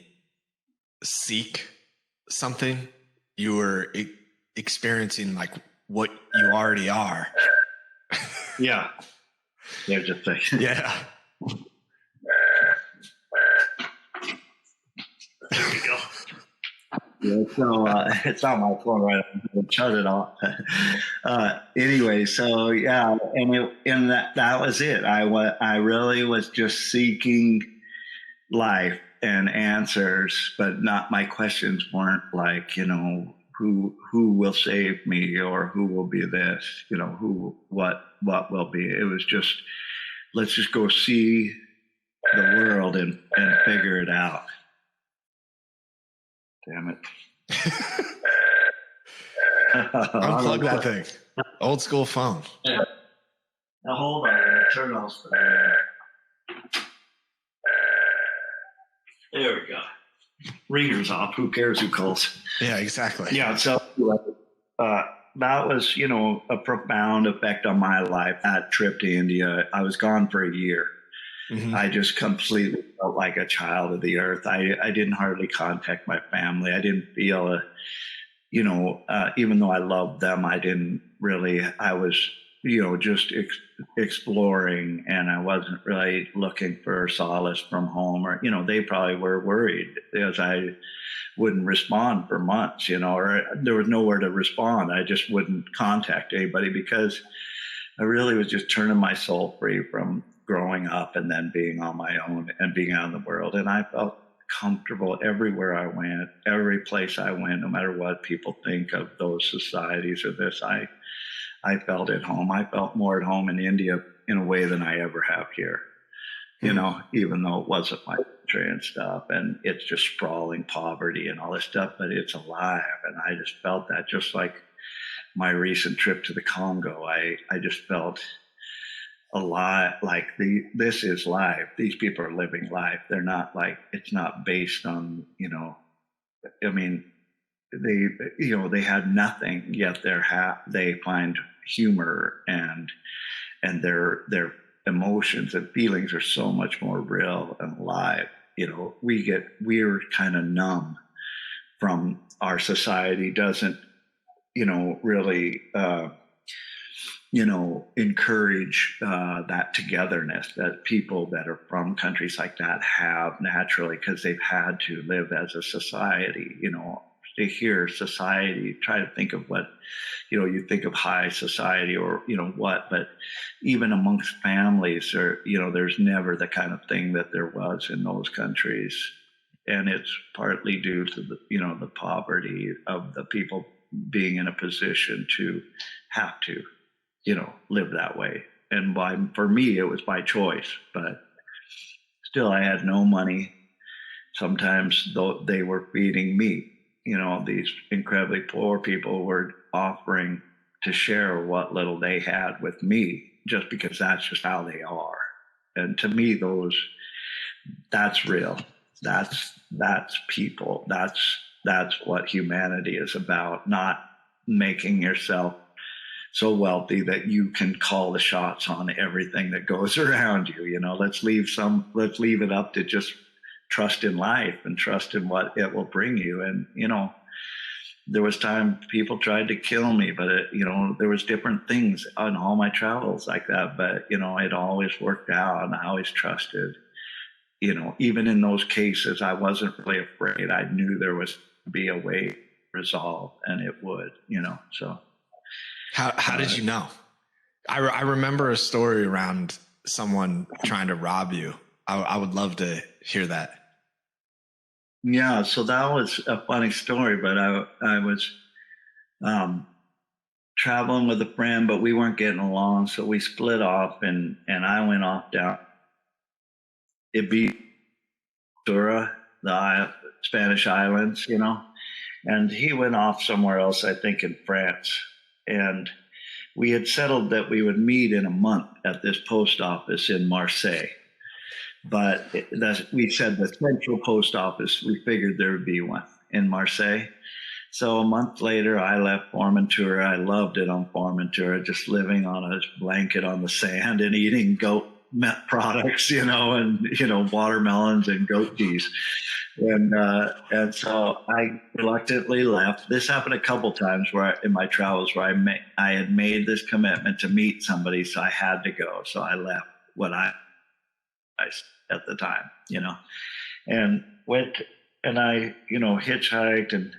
seek something. You were experiencing like what you already are. Yeah. There's a thing. Yeah. There we go. Yeah, so it's on my phone right now. I'll shut it off. Anyway, so yeah, and that was it. I really was just seeking life and answers, but not, my questions weren't like, who will save me, or who will be this, what will be. It was just, let's just go see the world and figure it out. Damn it. Unplug that thing. Old school phone. Now hold on. Turn it off. There we go. Ringer's off. Who cares who calls? Yeah, exactly. Yeah. So that was, a profound effect on my life. That trip to India. I was gone for a year. Mm-hmm. I just completely felt like a child of the earth. I didn't hardly contact my family. I didn't feel, even though I loved them, I didn't really, I was, just exploring, and I wasn't really looking for solace from home, or, they probably were worried because I wouldn't respond for months, or there was nowhere to respond. I just wouldn't contact anybody because I really was just turning my soul free from growing up and then being on my own and being out in the world. And I felt comfortable everywhere I went, every place I went, no matter what people think of those societies or this. I felt at home. I felt more at home in India in a way than I ever have here, even though it wasn't my country and stuff. And it's just sprawling poverty and all this stuff, but it's alive. And I just felt that, just like my recent trip to the Congo. I just felt alive, like this is life. These people are living life. They're not like, it's not based on, they had nothing, yet they find humor, and their emotions and feelings are so much more real and alive. We're kind of numb from our society doesn't, really, encourage that togetherness that people that are from countries like that have naturally, because they've had to live as a society. They hear society, try to think of what, you think of high society or, what, but even amongst families, or, there's never the kind of thing that there was in those countries. And it's partly due to the poverty of the people being in a position to have to, live that way. And for me, it was by choice, but still I had no money. Sometimes though they were feeding me, these incredibly poor people were offering to share what little they had with me, just because that's just how they are. And to me, that's real. That's people. That's what humanity is about. Not making yourself so wealthy that you can call the shots on everything that goes around you. Let's leave it up to just trust in life and trust in what it will bring you. And, there was time people tried to kill me, but there was different things on all my travels like that. But, it always worked out, and I always trusted, even in those cases, I wasn't really afraid. I knew there was to be a way to resolve, and it would, so. How did you know? I remember a story around someone trying to rob you. I would love to hear that. Yeah, so that was a funny story, but I was traveling with a friend, but we weren't getting along, so we split off, and I went off down Ibiza, the Spanish islands, and he went off somewhere else, I think in France. And we had settled that we would meet in a month at this post office in Marseille. But we said the central post office, we figured there would be one in Marseille. So a month later, I left Formentura. I loved it on Formentura, just living on a blanket on the sand and eating goat products, and, watermelons and goat cheese. And so I reluctantly left. This happened a couple times in my travels where I had made this commitment to meet somebody, so I had to go. So I left what I at the time, and went, and I, hitchhiked and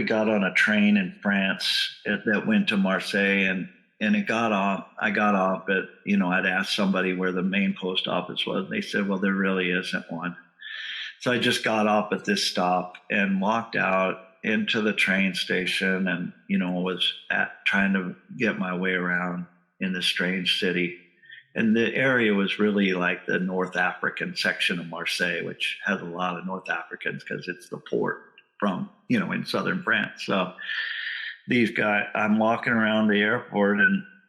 got on a train in France that went to Marseille, and I got off at, I'd asked somebody where the main post office was. And they said, well, there really isn't one. So I just got off at this stop and walked out into the train station, and, was trying to get my way around in this strange city. and the area was really like the North African section of Marseille, which has a lot of North Africans because it's the port from, in southern France. So these guys, I'm walking around the airport,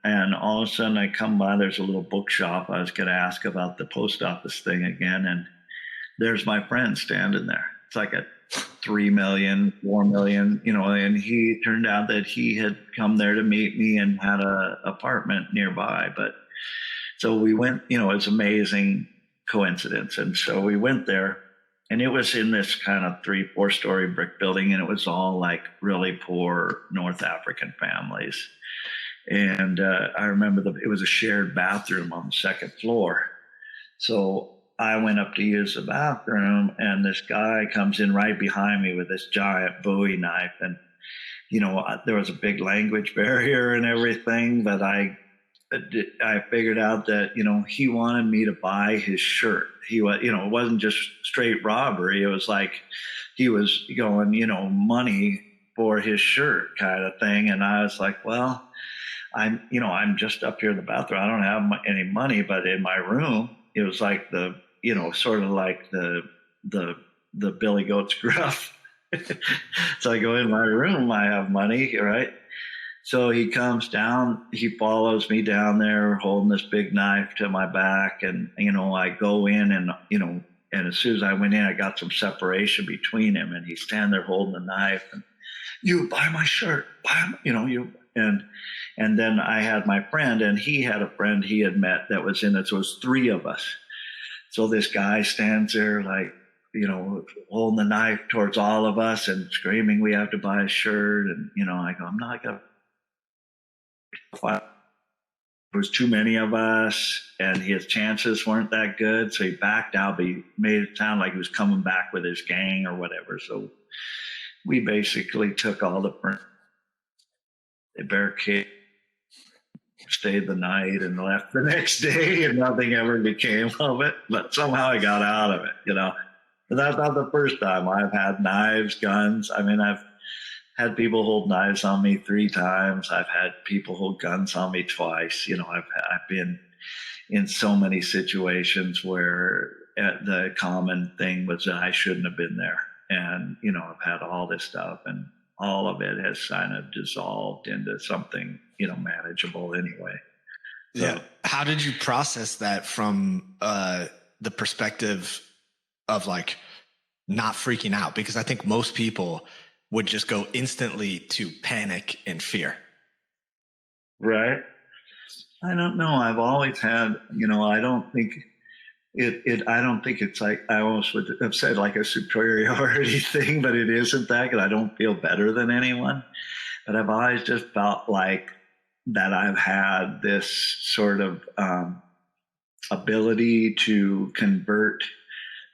and all of a sudden I come by, there's a little bookshop. I was going to ask about the post office thing again. And there's my friend standing there. It's like a 3 million, 4 million, and he turned out that he had come there to meet me and had a apartment nearby. But so we went, it's amazing coincidence. And so we went there, and it was in this kind of 3-4 story brick building, and it was all like really poor North African families. And I remember it was a shared bathroom on the second floor. So I went up to use the bathroom, and this guy comes in right behind me with this giant Bowie knife. And, there was a big language barrier and everything, but I figured out that, he wanted me to buy his shirt. He was, it wasn't just straight robbery. It was like he was going, money for his shirt kind of thing. And I was like, well, I'm just up here in the bathroom. I don't have any money, but in my room, it was like sort of like the Billy Goat's gruff. So I go in my room, I have money, right? So he comes down, he follows me down there holding this big knife to my back. And, I go in and, and as soon as I went in, I got some separation between him, and he's standing there holding the knife, and you buy my shirt, and then I had my friend, and he had a friend he had met that was in it. So it was 3 of us. So this guy stands there like, holding the knife towards all of us and screaming, we have to buy a shirt. And, I go, I'm not going to. There was too many of us, and his chances weren't that good. So he backed out, but he made it sound like he was coming back with his gang or whatever. So we basically took all the barricade, stayed the night, and left the next day, and nothing ever became of it. But somehow I got out of it, But that's not the first time I've had knives, guns. I mean, I've had people hold knives on me 3 times. I've had people hold guns on me twice. I've been in so many situations where the common thing was that I shouldn't have been there. And, I've had all this stuff, and all of it has kind of dissolved into something, manageable anyway. So, yeah. How did you process that from the perspective of like not freaking out? Because I think most people would just go instantly to panic and fear. Right. I don't know. I've always had, I don't think I don't think it's like, I almost would have said like a superiority thing, but it isn't that, because I don't feel better than anyone. But I've always just felt like that I've had this sort of ability to convert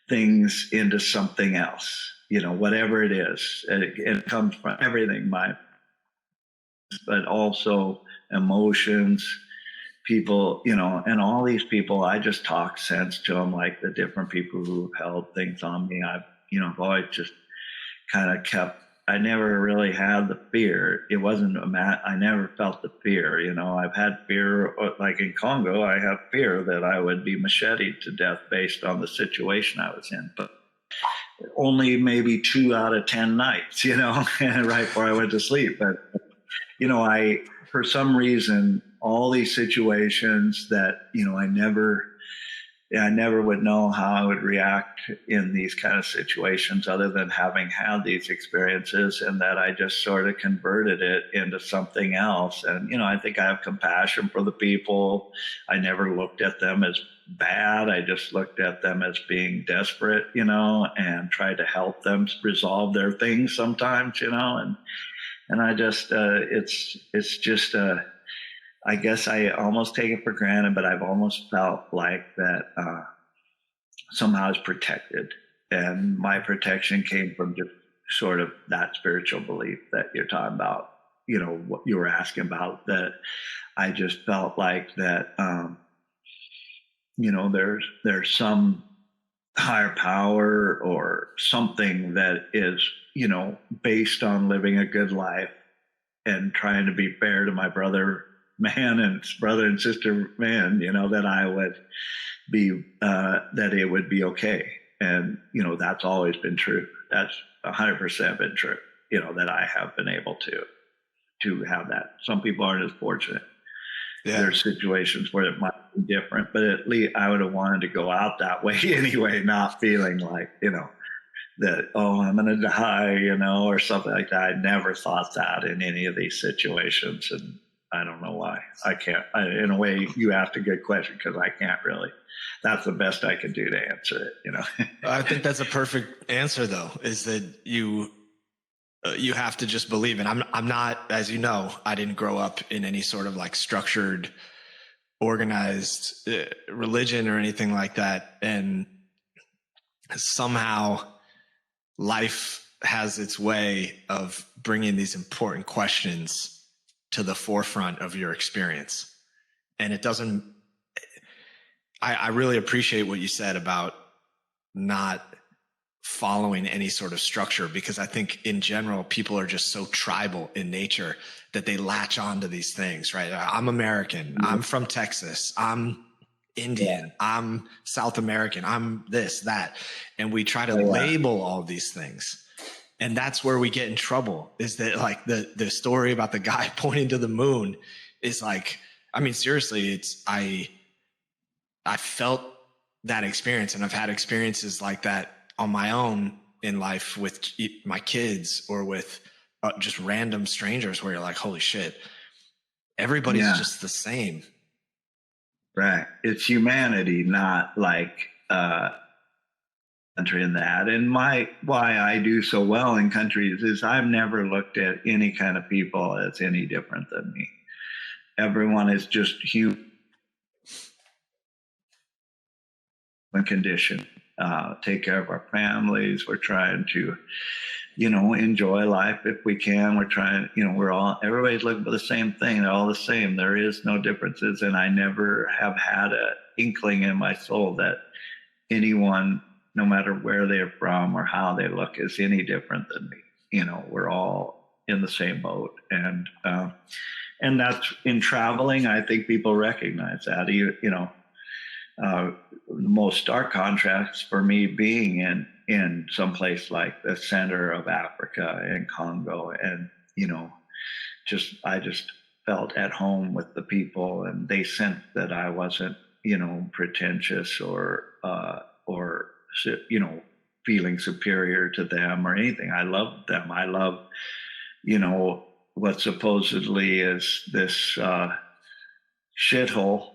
things into something else, whatever it is. It comes from everything, but also emotions, people, and all these people, I just talk sense to them, like the different people who've held things on me. I've always just kind of I never really had the fear. It wasn't I never felt the fear. I've had fear, like in Congo, I have fear that I would be macheted to death based on the situation I was in, but only maybe 2 out of 10 nights, right before I went to sleep. But, for some reason, all these situations that, I never would know how I would react in these kind of situations other than having had these experiences, and that I just sort of converted it into something else. And, I think I have compassion for the people. I never looked at them as bad. I just looked at them as being desperate, and tried to help them resolve their things sometimes, and I just, it's just, I guess I almost take it for granted, but I've almost felt like that somehow it's protected. And my protection came from just sort of that spiritual belief that you're talking about, what you were asking about, that I just felt like that, there's some higher power or something that is, based on living a good life and trying to be fair to my brother, man and brother and sister man, that I would be, that it would be okay. And, that's always been true. That's 100% been true, that I have been able to have that. Some people aren't as fortunate. Yeah. There's situations where it might be different, but at least I would have wanted to go out that way anyway, not feeling like, that, oh, I'm going to die, or something like that. I never thought that in any of these situations. And I don't know why. I can't, in a way, you asked a good question because I can't really. That's the best I can do to answer it, I think that's a perfect answer, though, is that you have to just believe. And I'm not, as you know, I didn't grow up in any sort of like structured, organized religion or anything like that. And somehow life has its way of bringing these important questions to the forefront of your experience. And it doesn't, I really appreciate what you said about not following any sort of structure, because I think in general, people are just so tribal in nature that they latch on to these things, right? I'm American. I'm from Texas. I'm Indian. I'm South American. I'm this, that. And we try to label all these things. And that's where we get in trouble, is that like the story about the guy pointing to the moon is like, I mean, seriously, I felt that experience, and I've had experiences like that on my own in life with my kids or with just random strangers, where you're like, holy shit, everybody's just the same. Right. It's humanity, not like country in that. And why I do so well in countries is I've never looked at any kind of people as any different than me. Everyone is just human condition. Take care of our families. We're trying to, enjoy life if we can. We're trying, everybody's looking for the same thing. They're all the same. There is no differences. And I never have had an inkling in my soul that anyone, no matter where they're from or how they look, is any different than me. We're all in the same boat. And that's, in traveling, I think people recognize that. The most stark contrast for me being in some place like the center of Africa and Congo, and I just felt at home with the people, and they sensed that I wasn't pretentious or feeling superior to them or anything. I loved them. I love what supposedly is this shithole.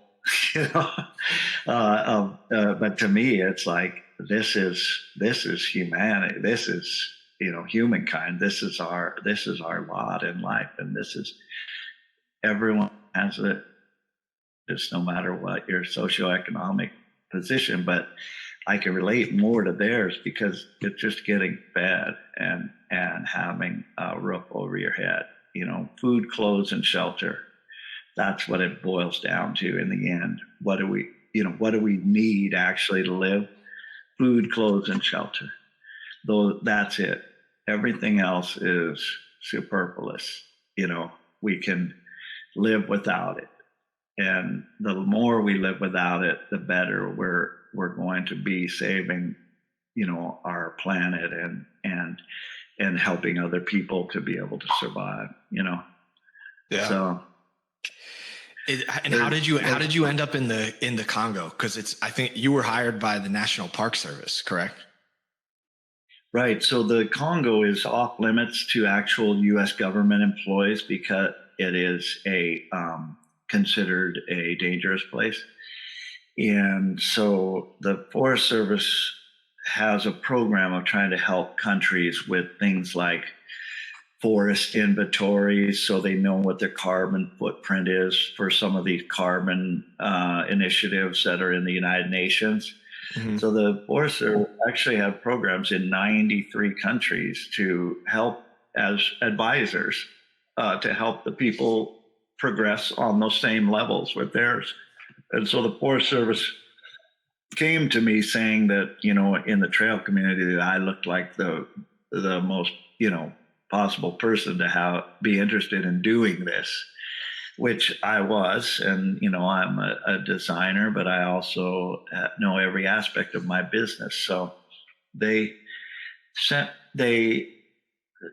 But to me, it's like this is humanity. This is humankind. This is our lot in life, and this is everyone has it. Just no matter what your socioeconomic position, but I can relate more to theirs because it's just getting fed and having a roof over your head. Food, clothes, and shelter. That's what it boils down to in the end. What do we need actually to live? Food, clothes, and shelter. Though that's it. Everything else is superfluous. We can live without it. And the more we live without it, the better we're going to be saving, our planet and helping other people to be able to survive, Yeah. So. And how did you end up in the Congo? Because I think you were hired by the National Park Service, correct? Right. So the Congo is off limits to actual U.S. government employees because it is considered a dangerous place. And so the Forest Service has a program of trying to help countries with things like forest inventories, so they know what their carbon footprint is for some of these carbon initiatives that are in the United Nations. Mm-hmm. So the Forest Service actually have programs in 93 countries to help as advisors to help the people progress on those same levels with theirs. And so the Forest Service came to me saying that, in the trail community, that I looked like the most, possible person to be interested in doing this. which I was. And, I'm a designer, but I also know every aspect of my business. So they they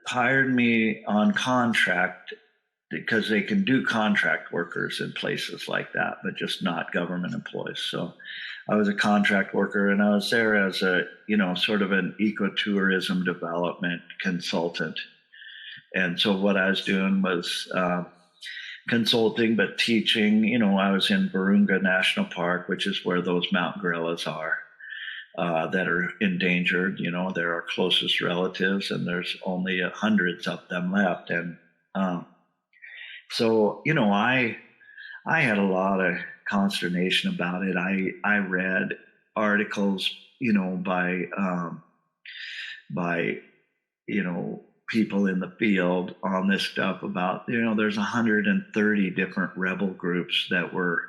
hired me on contract because they can do contract workers in places like that, but just not government employees. So I was a contract worker, and I was there as a, sort of an ecotourism development consultant. And so what I was doing was consulting, but teaching. I was in Virunga National Park, which is where those mountain gorillas are. That are endangered. They're our closest relatives, and there's only hundreds of them left. And so, I had a lot of consternation about it. I read articles, by people in the field on this stuff about, there's 130 different rebel groups that were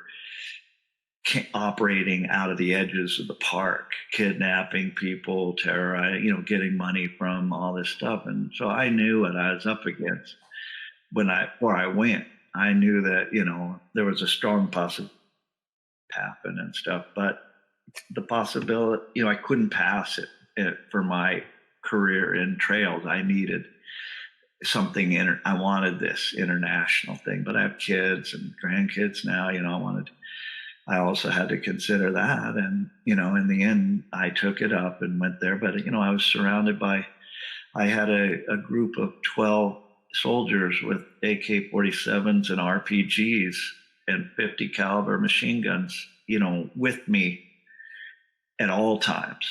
operating out of the edges of the park, kidnapping people, terrorizing, getting money from all this stuff. And so I knew what I was up against before I went. I knew that, there was a strong possibility to happen and stuff, but the possibility, I couldn't pass it for my career in trails. I needed something I wanted this international thing, but I have kids and grandkids now, I also had to consider that. And, in the end, I took it up and went there. But, I was surrounded I had a group of 12 soldiers with AK-47s and RPGs and 50 caliber machine guns, with me at all times,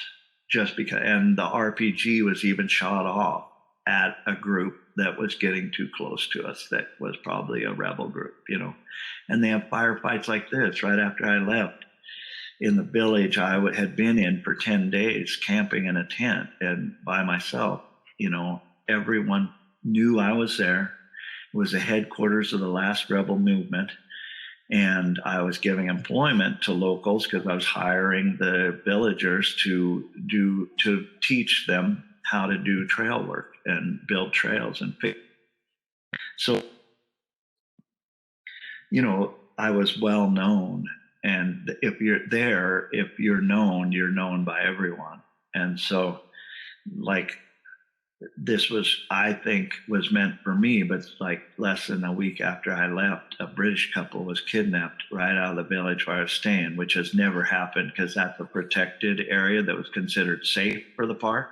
just because. And the RPG was even shot off at a group that was getting too close to us, that was probably a rebel group, and they have firefights like this. Right after I left, in the village I had been in for 10 days, camping in a tent and by myself, everyone knew I was there. It was the headquarters of the last rebel movement. And I was giving employment to locals because I was hiring the villagers to teach them how to do trail work and build trails and fix. So, I was well known. And if you're there, if you're known by everyone. And so, this was, I think, was meant for me, but like less than a week after I left, a British couple was kidnapped right out of the village where I was staying, which has never happened because that's a protected area that was considered safe for the park.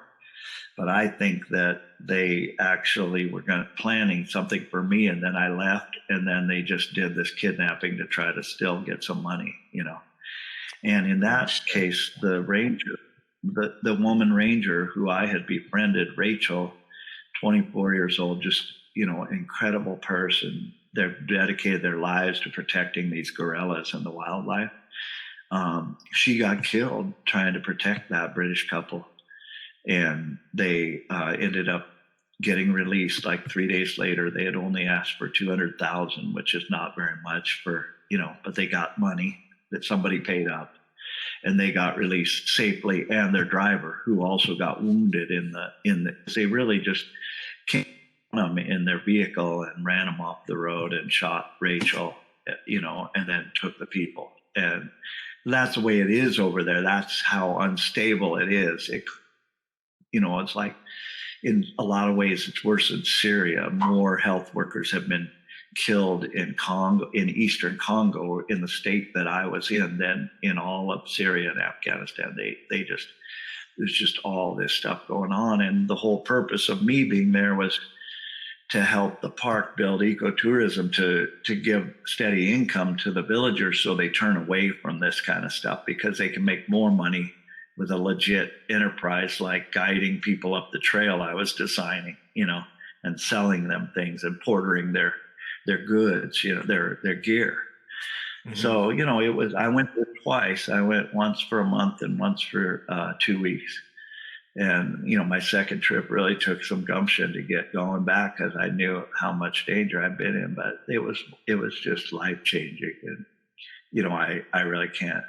But I think that they actually were planning something for me, and then I left, and then they just did this kidnapping to try to still get some money, And in that case, the ranger, the woman ranger who I had befriended, Rachel, 24 years old, just, incredible person. They've dedicated their lives to protecting these gorillas and the wildlife. She got killed trying to protect that British couple. And they ended up getting released like 3 days later. They had only asked for 200,000, which is not very much for, but they got money that somebody paid up, and they got released safely. And their driver, who also got wounded they really just came on them in their vehicle and ran them off the road and shot Rachel, and then took the people. And that's the way it is over there. That's how unstable it is. It's like, in a lot of ways, it's worse in Syria. More health workers have been killed in Congo, in eastern Congo, in the state that I was in, than in all of Syria and Afghanistan. There's just all this stuff going on. And the whole purpose of me being there was to help the park build ecotourism, to give steady income to the villagers so they turn away from this kind of stuff, because they can make more money with a legit enterprise like guiding people up the trail I was designing, and selling them things and portering their goods, their gear. Mm-hmm. So, I went there twice. I went once for a month and once for 2 weeks. And, my second trip really took some gumption to get going back, because I knew how much danger I'd been in, but it was just life changing. And, I really can't.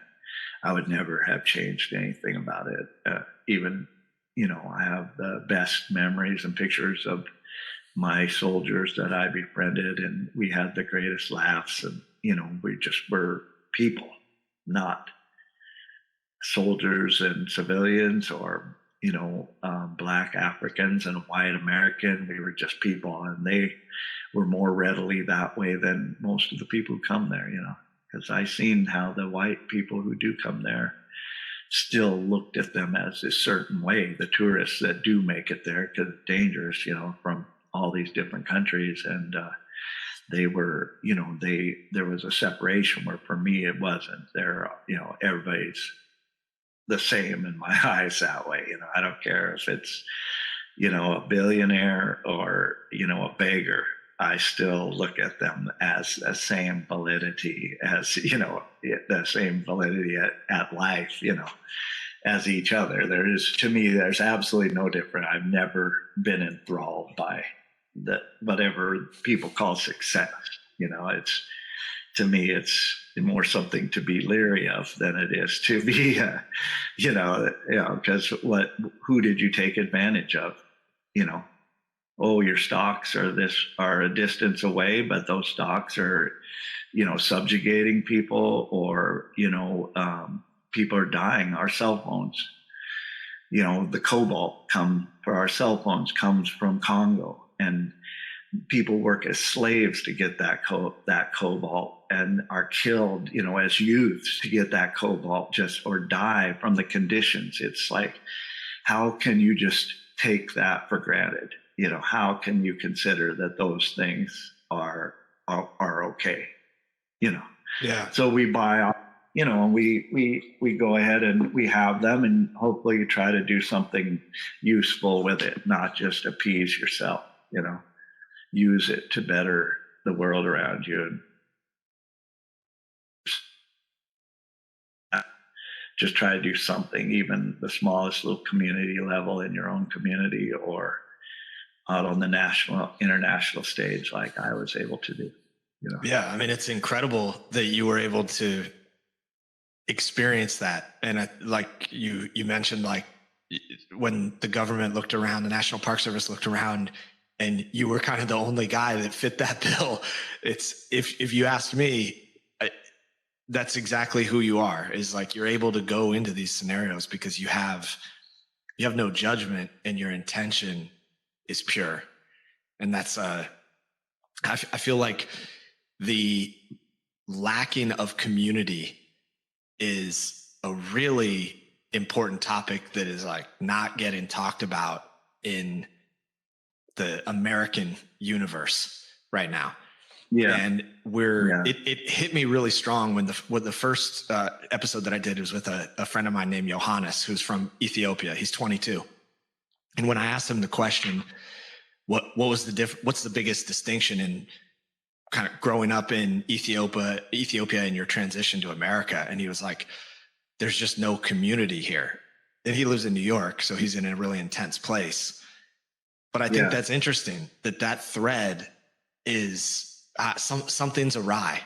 I would never have changed anything about it. Even, I have the best memories and pictures of my soldiers that I befriended, and we had the greatest laughs. And, we just were people, not soldiers and civilians, or, Black Africans and white American. We were just people, and they were more readily that way than most of the people who come there, because I seen how the white people who do come there still looked at them as a certain way, the tourists that do make it there, because it's dangerous, from all these different countries. And they were, there was a separation where for me it wasn't. There, everybody's the same in my eyes that way. I don't care if it's, a billionaire or, a beggar. I still look at them as the same validity as, the same validity at life, as each other. To me, there's absolutely no different. I've never been enthralled by whatever people call success. To me, it's more something to be leery of than it is to be, because who did you take advantage of? Oh, your stocks are a distance away, but those stocks are, subjugating people, or, people are dying. Our cell phones, the cobalt for our cell phones comes from Congo, and people work as slaves to get that cobalt, and are killed, as youths to get that cobalt, or die from the conditions. It's like, how can you just take that for granted? How can you consider that those things are okay? Yeah. So we buy, and we go ahead and we have them, and hopefully try to do something useful with it, not just appease yourself. Use it to better the world around you, and just try to do something, even the smallest little community level in your own community, or out on the national, international stage, like I was able to do. Yeah, I mean, it's incredible that you were able to experience that. And like you mentioned, like when the government looked around, the National Park Service looked around, and you were kind of the only guy that fit that bill. It's, if you ask me, that's exactly who you are. Is like, you're able to go into these scenarios because you have no judgment, and your intention is pure. And that's I feel like the lacking of community is a really important topic that is like not getting talked about in the American universe right now. Yeah. And it hit me really strong when the first episode that I did was with a friend of mine named Johannes, who's from Ethiopia. He's 22. And when I asked him the question, what's the biggest distinction in kind of growing up in Ethiopia and your transition to America? And he was like, there's just no community here. And he lives in New York, so he's in a really intense place. But I think that's interesting, that thread is something's awry.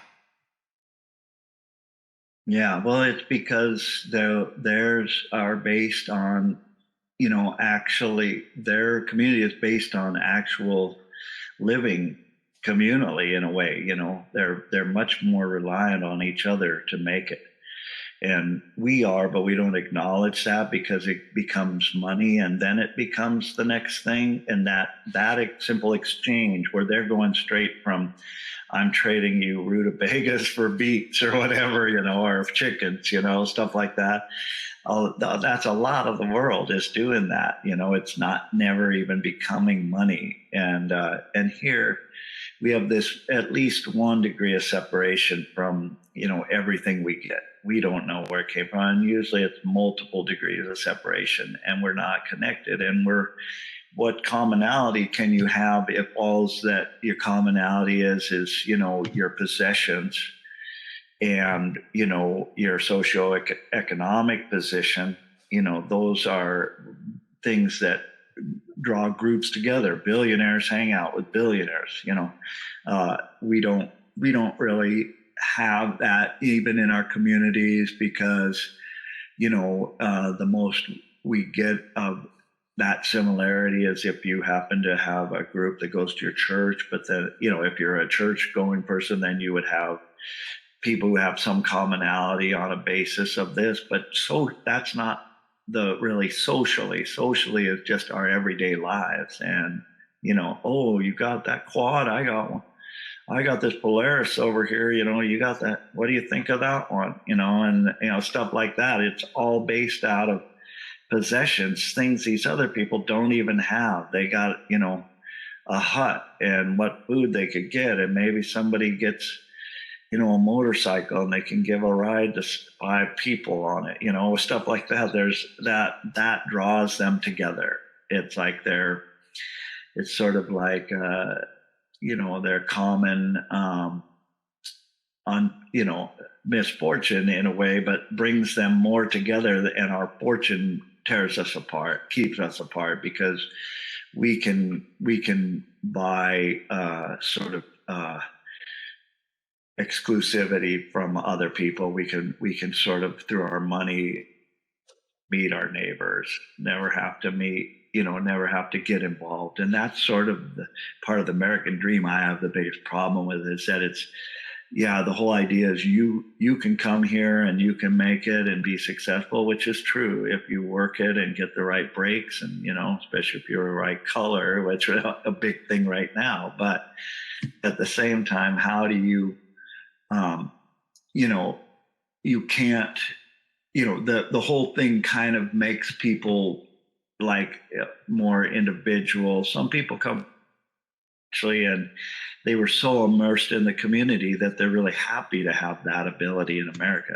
Yeah, well, it's because theirs are based on, actually their community is based on actual living communally in a way. They're much more reliant on each other to make it. And we are, but we don't acknowledge that because it becomes money, and then it becomes the next thing. And that simple exchange where they're going straight from, I'm trading you rutabagas for beets or whatever, or chickens, stuff like that. That's a lot of the world is doing that. It's never even becoming money. And here we have this at least 1 degree of separation from, everything we get. We don't know where it came from. And usually it's multiple degrees of separation, and we're not connected. And what commonality can you have if all's that your commonality is, your possessions and, your socioeconomic position? Those are things that draw groups together. Billionaires hang out with billionaires. We don't really have that even in our communities, because the most we get of that similarity is if you happen to have a group that goes to your church, but then, if you're a church going person, then you would have people who have some commonality on a basis of this. But so that's not the really socially is just our everyday lives. And, oh, you got that quad, I got one. I got this Polaris over here, you got that. What do you think of that one? And, stuff like that. It's all based out of possessions, things these other people don't even have. They got, a hut and what food they could get. And maybe somebody gets, a motorcycle and they can give a ride to 5 people on it, stuff like that. There's that draws them together. It's like it's sort of like, their common, misfortune in a way, but brings them more together. And our fortune tears us apart, keeps us apart, because we can buy sort of exclusivity from other people. We can sort of, through our money, meet our neighbors, never have to meet, never have to get involved. And that's sort of the part of the American dream I have the biggest problem with, is that the whole idea is you can come here and you can make it and be successful, which is true if you work it and get the right breaks, and, especially if you're the right color, which is a big thing right now. But at the same time, how do you, you can't, the whole thing kind of makes people like more individual. Some people come actually, and they were so immersed in the community that they're really happy to have that ability in America.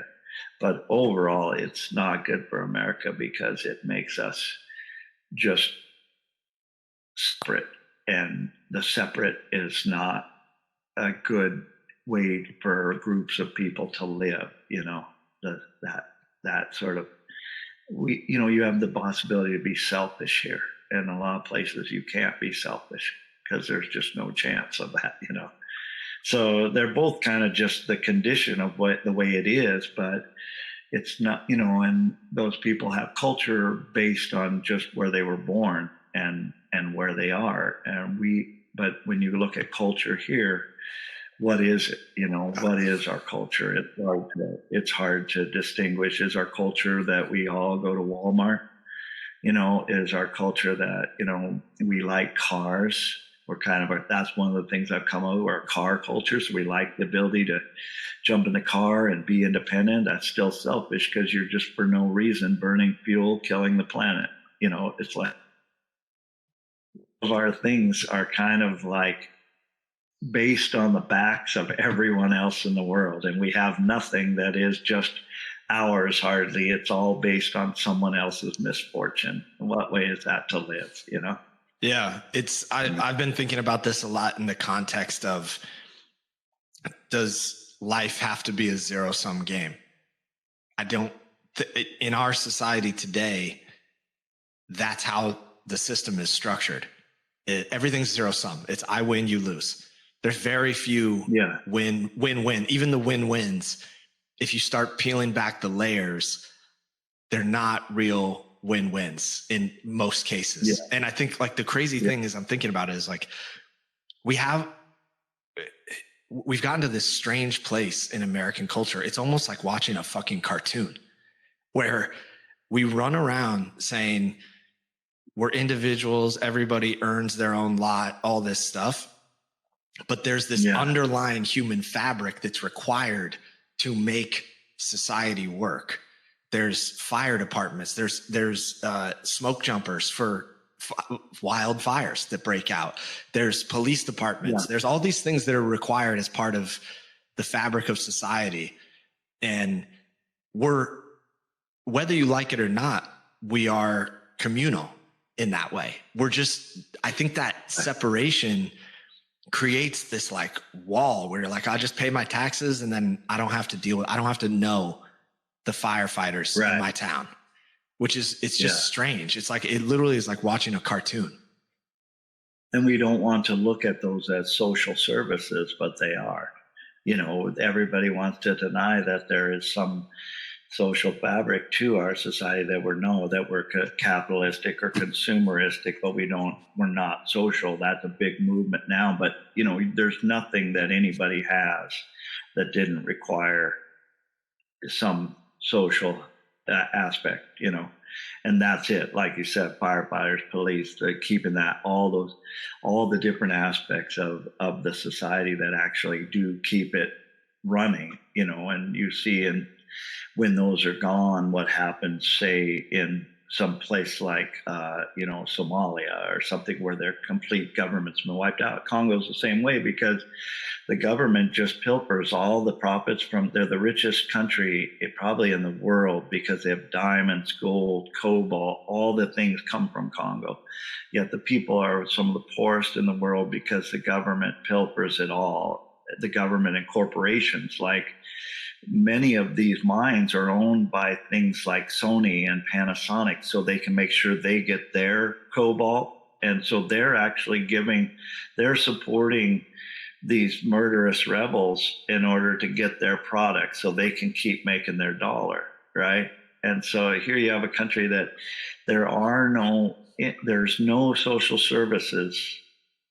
But overall, it's not good for America, because it makes us just separate, and the separate is not a good way for groups of people to live. That sort of, you have the possibility to be selfish here. In a lot of places, you can't be selfish because there's just no chance of that, So they're both kind of just the condition of the way it is, but it's not, and those people have culture based on just where they were born and where they are. But when you look at culture here, what is it? What is our culture? It's hard to distinguish. Is our culture that we all go to Walmart? Is our culture that, we like cars? We're kind of, that's one of the things I've come over, our car culture. So we like the ability to jump in the car and be independent. That's still selfish, because you're just for no reason burning fuel, killing the planet. It's like our things are kind of like based on the backs of everyone else in the world. And we have nothing that is just ours, hardly. It's all based on someone else's misfortune. In what way is that to live, Yeah, I've been thinking about this a lot in the context of, does life have to be a zero-sum game? In our society today, that's how the system is structured. Everything's zero-sum. It's I win, you lose. There's very few win-win. Even the win-wins, if you start peeling back the layers, they're not real win-wins in most cases. Yeah. And I think like the crazy thing is, I'm thinking about it, is like we've gotten to this strange place in American culture. It's almost like watching a fucking cartoon where we run around saying we're individuals, everybody earns their own lot, all this stuff. But there's this underlying human fabric that's required to make society work. There's fire departments. There's smoke jumpers for wildfires that break out. There's police departments. There's all these things that are required as part of the fabric of society. And whether you like it or not, we are communal in that way. I think that separation creates this like wall where you're like, I just pay my taxes and then I don't have to know the firefighters in my town, it's just strange. It's like, it literally is like watching a cartoon. And we don't want to look at those as social services, but they are. Everybody wants to deny that there is some social fabric to our society that we're capitalistic or consumeristic, but we're not social. That's a big movement now. But there's nothing that anybody has that didn't require some social aspect, and that's it. Like you said, firefighters, police, keeping that, all the different aspects of the society that actually do keep it running, and you see when those are gone, what happens, say, in some place like, Somalia or something where their complete government's been wiped out. Congo's the same way, because the government just pilfers all the profits they're the richest country probably in the world, because they have diamonds, gold, cobalt, all the things come from Congo. Yet the people are some of the poorest in the world because the government pilfers it all. The government and corporations, like many of these mines, are owned by things like Sony and Panasonic, so they can make sure they get their cobalt. And so they're supporting these murderous rebels in order to get their product so they can keep making their dollar, right? And so here you have a country that there's no social services,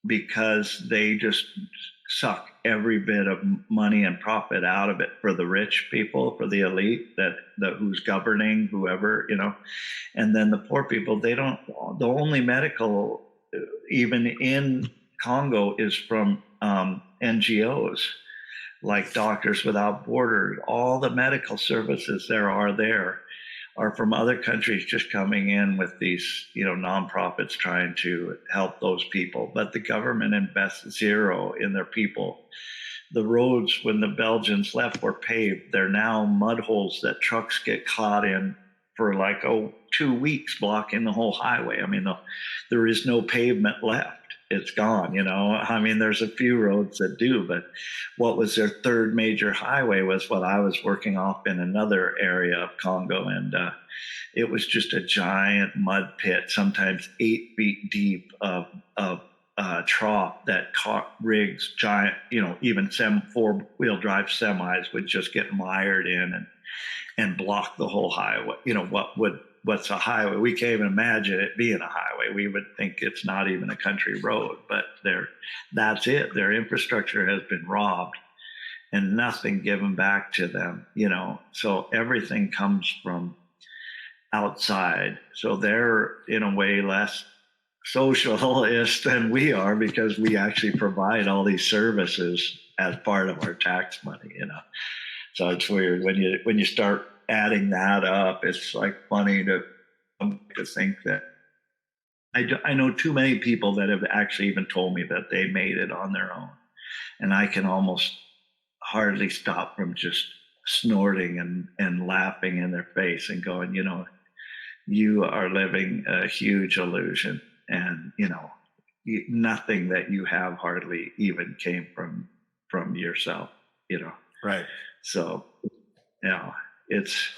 because they just suck every bit of money and profit out of it for the rich people, for the elite who's governing whoever, and then the poor people, the only medical even in Congo is from NGOs like Doctors Without Borders. All the medical services there are from other countries just coming in with these, nonprofits trying to help those people. But the government invests zero in their people. The roads, when the Belgians left, were paved. They're now mud holes that trucks get caught in for 2 weeks, blocking the whole highway. I mean, there is no pavement left. It's gone, I mean, there's a few roads that do, but what was their third major highway was what I was working off in another area of Congo. And it was just a giant mud pit, sometimes 8 feet deep of trough that caught rigs, giant, even 4-wheel drive semis would just get mired in and block the whole highway. What's a highway? We can't even imagine it being a highway. We would think it's not even a country road, but that's it. Their infrastructure has been robbed and nothing given back to them, so everything comes from outside. So they're in a way less socialist than we are, because we actually provide all these services as part of our tax money, So it's weird when you start adding that up. It's funny to think that I know too many people that have actually even told me that they made it on their own, and I can almost hardly stop from just snorting and laughing in their face and going, you are living a huge illusion, and nothing that you have hardly even came from yourself, Right. So it's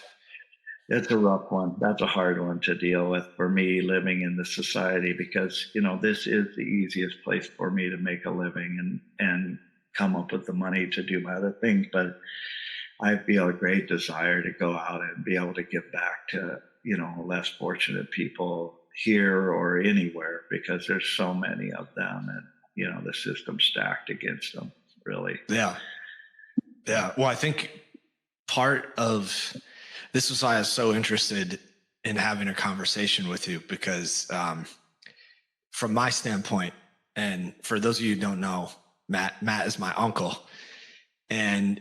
a rough one. That's a hard one to deal with for me, living in this society, because this is the easiest place for me to make a living and come up with the money to do my other things. But I feel a great desire to go out and be able to give back to less fortunate people here or anywhere, because there's so many of them, and the system's stacked against them, really. Yeah. Well, I think part of this was why I was so interested in having a conversation with you, because from my standpoint, and for those of you who don't know, Matt is my uncle, and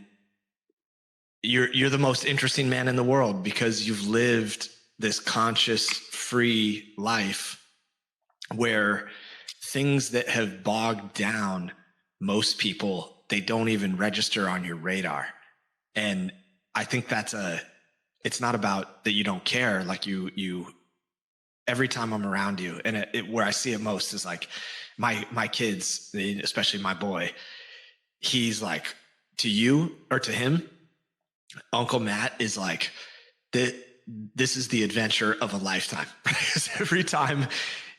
you're the most interesting man in the world, because you've lived this conscious, free life where things that have bogged down most people, they don't even register on your radar. And I think it's not about that you don't care. Like you every time I'm around you, and where I see it most is my kids, especially my boy, he's like, to you or to him, Uncle Matt is like, this is the adventure of a lifetime. Because every time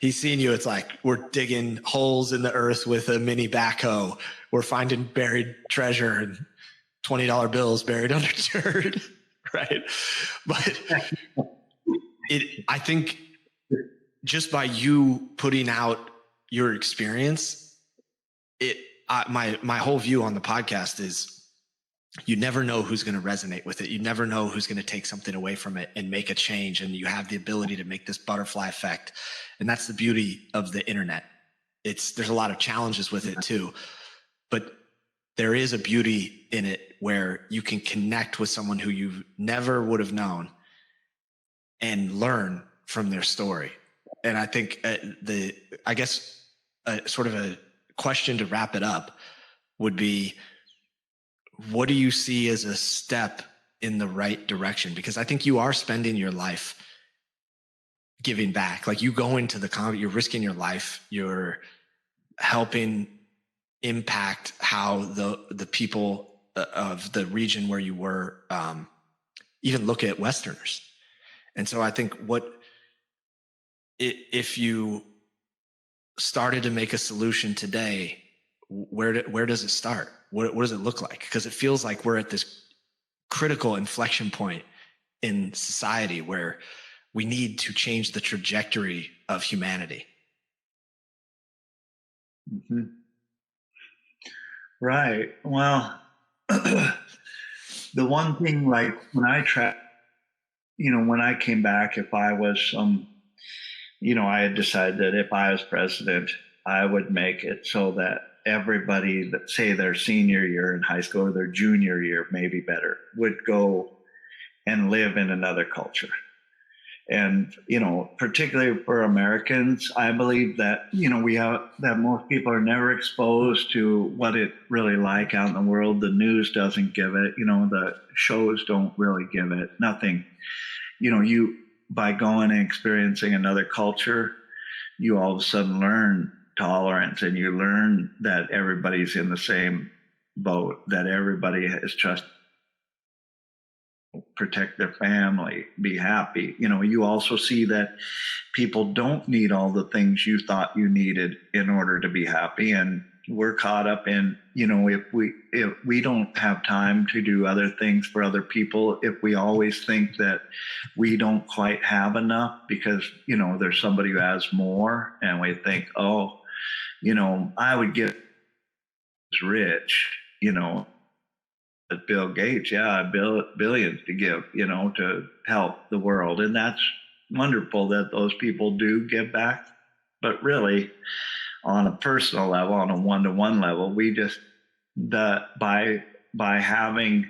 he's seen you, it's like we're digging holes in the earth with a mini backhoe. We're finding buried treasure and $20 bills buried under dirt. right? But I think just by you putting out your experience, my whole view on the podcast is you never know who's going to resonate with it. You never know who's going to take something away from it and make a change. And you have the ability to make this butterfly effect. And that's the beauty of the internet. There's a lot of challenges with it too, but there is a beauty in it where you can connect with someone who you never would have known and learn from their story. And I think I guess sort of a question to wrap it up would be, what do you see as a step in the right direction? Because I think you are spending your life giving back. Like, you go into the Congo, you're risking your life, you're helping impact how the people of the region where you were even look at Westerners. And so I think if you started to make a solution today, where does it start? What does it look like? Because it feels like we're at this critical inflection point in society where we need to change the trajectory of humanity. Mm-hmm. Right. Well, the one thing, like when I when I came back, if I was I had decided that if I was president, I would make it so that everybody that, say, their senior year in high school or their junior year, maybe better, would go and live in another culture. And, particularly for Americans, I believe that, that most people are never exposed to what it really like out in the world. The news doesn't give it, the shows don't really give it, nothing. By going and experiencing another culture, you all of a sudden learn tolerance, and you learn that everybody's in the same boat, that everybody is just protect their family, be happy. You also see that people don't need all the things you thought you needed in order to be happy. And we're caught up in, if we don't have time to do other things for other people, if we always think that we don't quite have enough because, there's somebody who has more, and we think, I would get rich, Bill Gates, billions to give, to help the world. And that's wonderful that those people do give back. But really, on a personal level, on a one-to-one level, we just, by having,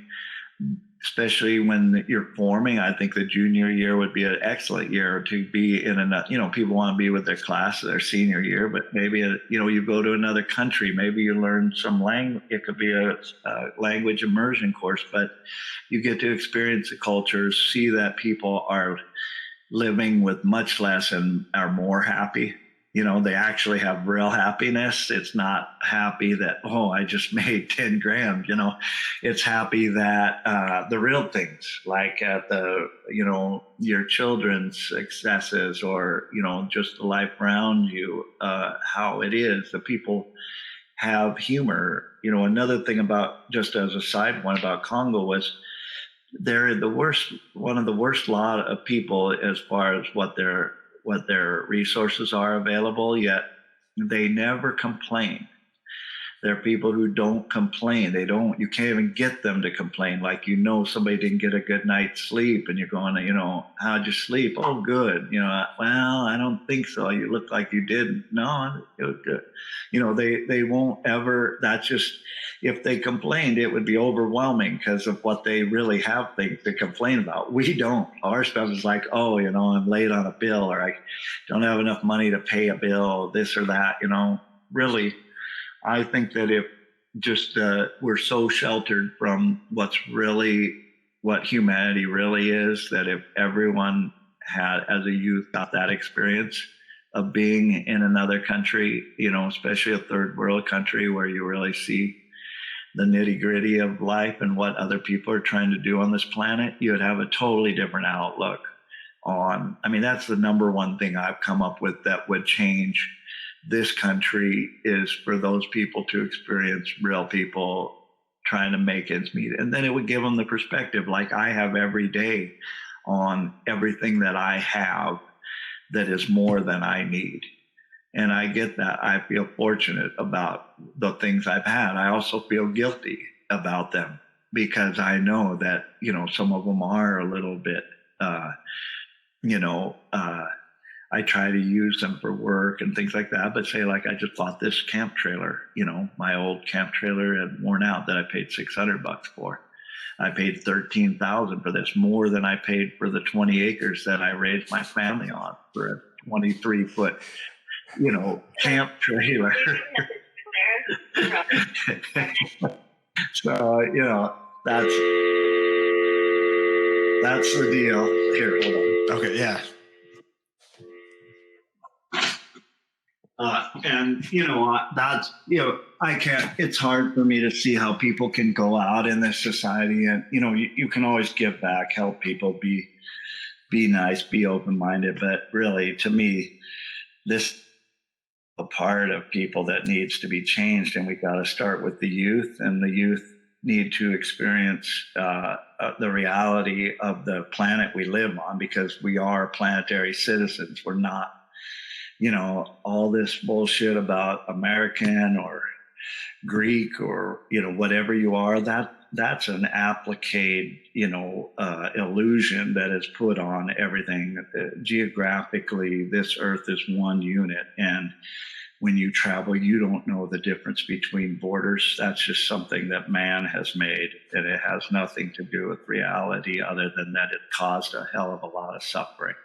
especially when you're forming, I think the junior year would be an excellent year to be in another, people want to be with their class their senior year, but maybe, you go to another country, maybe you learn some language. It could be a language immersion course, but you get to experience the cultures, see that people are living with much less and are more happy. They actually have real happiness. It's not happy that, I just made 10 grand, it's happy that the real things, like at your children's successes, or, just the life around you, how it is. The people have humor. Another thing about, just as a side one about Congo, was they're one of the worst lot of people as far as what their resources are available, yet they never complain. There are people who don't complain. You can't even get them to complain. Like, somebody didn't get a good night's sleep, and you're going, how'd you sleep? Oh, good. Well, I don't think so. You look like you didn't. No, it was good. They won't ever, that's just, if they complained, it would be overwhelming because of what they really have things to complain about. We don't. Our stuff is like, I'm late on a bill, or I don't have enough money to pay a bill, this or that, really. I think that if just we're so sheltered from what humanity really is, that if everyone had, as a youth, got that experience of being in another country, especially a third world country where you really see the nitty gritty of life and what other people are trying to do on this planet, you would have a totally different outlook on. That's the number one thing I've come up with that would change this country, is for those people to experience real people trying to make ends meet. And then it would give them the perspective like I have every day on everything that I have that is more than I need. And I get that. I feel fortunate about the things I've had. I also feel guilty about them because I know that, some of them are a little bit, I try to use them for work and things like that. But say, like, I just bought this camp trailer, my old camp trailer had worn out that I paid $600 for. I paid $13,000 for this, more than I paid for the 20 acres that I raised my family on for a 23-foot, camp trailer. So, that's the deal. Here, hold on. Okay, yeah. And that's I can't. It's hard for me to see how people can go out in this society, and you can always give back, help people, be nice, be open-minded. But really, to me, this is a part of people that needs to be changed, and we got to start with the youth, and the youth need to experience the reality of the planet we live on, because we are planetary citizens. We're not. All this bullshit about American or Greek or, whatever you are, that's an applique, illusion that is put on everything. Geographically, this earth is one unit. And when you travel, you don't know the difference between borders. That's just something that man has made. And it has nothing to do with reality other than that it caused a hell of a lot of suffering.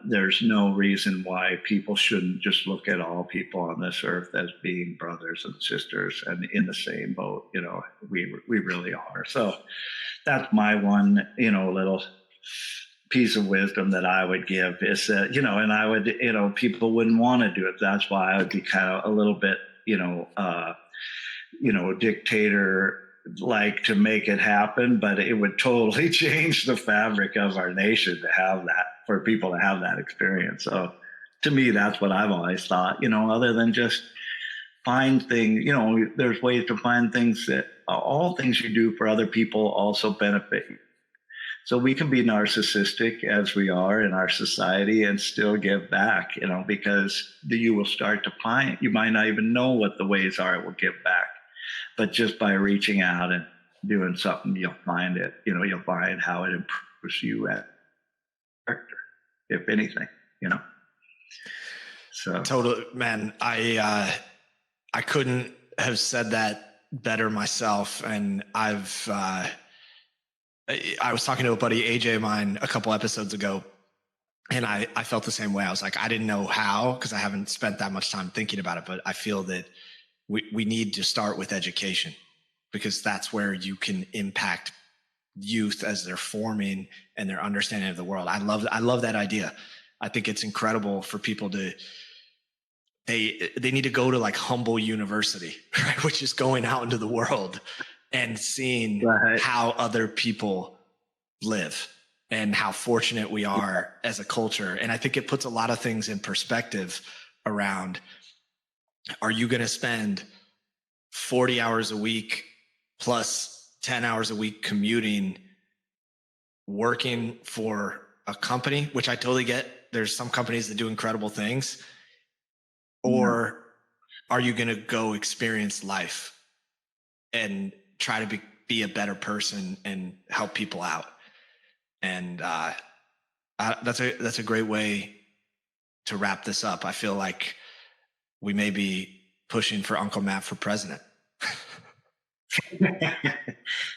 There's no reason why people shouldn't just look at all people on this earth as being brothers and sisters and in the same boat. We really are. So that's my one, little piece of wisdom that I would give is that, and I would, people wouldn't want to do it. That's why I would be kind of a little bit, dictator like to make it happen, but it would totally change the fabric of our nation to have that, for people to have that experience. So to me, that's what I've always thought, other than just find things, there's ways to find things that all things you do for other people also benefit you. So we can be narcissistic as we are in our society and still give back, because you will start to find, you might not even know what the ways are it will give back. But just by reaching out and doing something, you'll find it. You'll find how it improves you as character, if anything. So Totally, man. I couldn't have said that better myself. And I was talking to a buddy, AJ of mine, a couple episodes ago, and I felt the same way. I was like, I didn't know how, because I haven't spent that much time thinking about it, but I feel that we need to start with education, because that's where you can impact youth as they're forming and their understanding of the world. I love that idea. I think it's incredible for people to, they need to go to like Humble University, right? Which is going out into the world and seeing how other people live and how fortunate we are as a culture. And I think it puts a lot of things in perspective around, are you going to spend 40 hours a week plus 10 hours a week commuting, working for a company, which I totally get. There's some companies that do incredible things. Or are you going to go experience life and try to be a better person and help people out? And that's a great way to wrap this up. I feel like we may be pushing for Uncle Matt for president.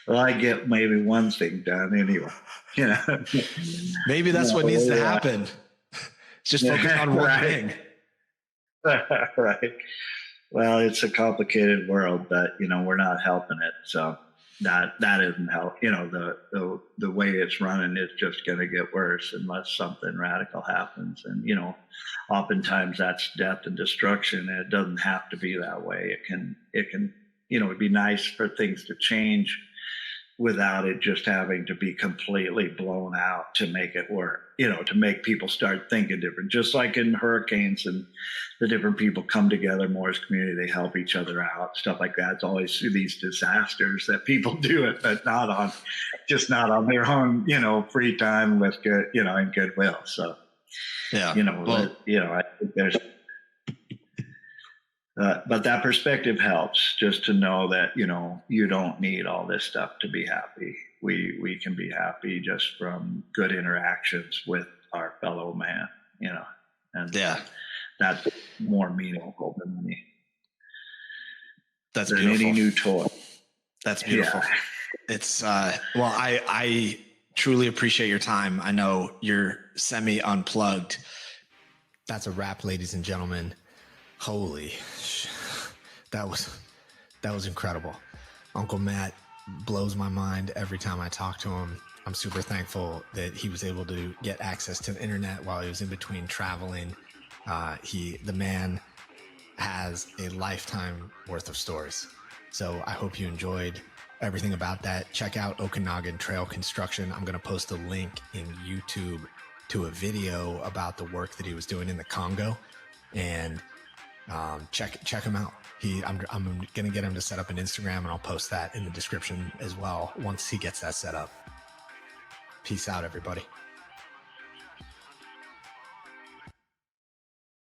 Well, I get maybe one thing done anyway. Maybe that's what needs to happen. Just focus on one thing. Right. Well, it's a complicated world, but we're not helping it. So that isn't help. The way it's running is just going to get worse unless something radical happens. And oftentimes that's death and destruction. And it doesn't have to be that way. It can. It'd be nice for things to change without it just having to be completely blown out to make it work, to make people start thinking different. Just like in hurricanes and the different people come together more as community, they help each other out, stuff like that. It's always through these disasters that people do it, but not on their own, free time with good, and goodwill. So, Yeah. I think there's, but that perspective helps, just to know that, you don't need all this stuff to be happy. We can be happy just from good interactions with our fellow man, and that's more meaningful than That's than beautiful. any new toy. That's beautiful. Yeah. It's I truly appreciate your time. I know you're semi unplugged. That's a wrap, ladies and gentlemen. That was incredible. Uncle Matt blows my mind every time I talk to him. I'm super thankful that he was able to get access to the internet while he was in between traveling. The man has a lifetime worth of stories. So I hope you enjoyed everything about that. Check out Okanagan Trail Construction. I'm going to post a link in YouTube to a video about the work that he was doing in the Congo, and check him out. I'm going to get him to set up an Instagram, and I'll post that in the description as well once he gets that set up. Peace out, everybody.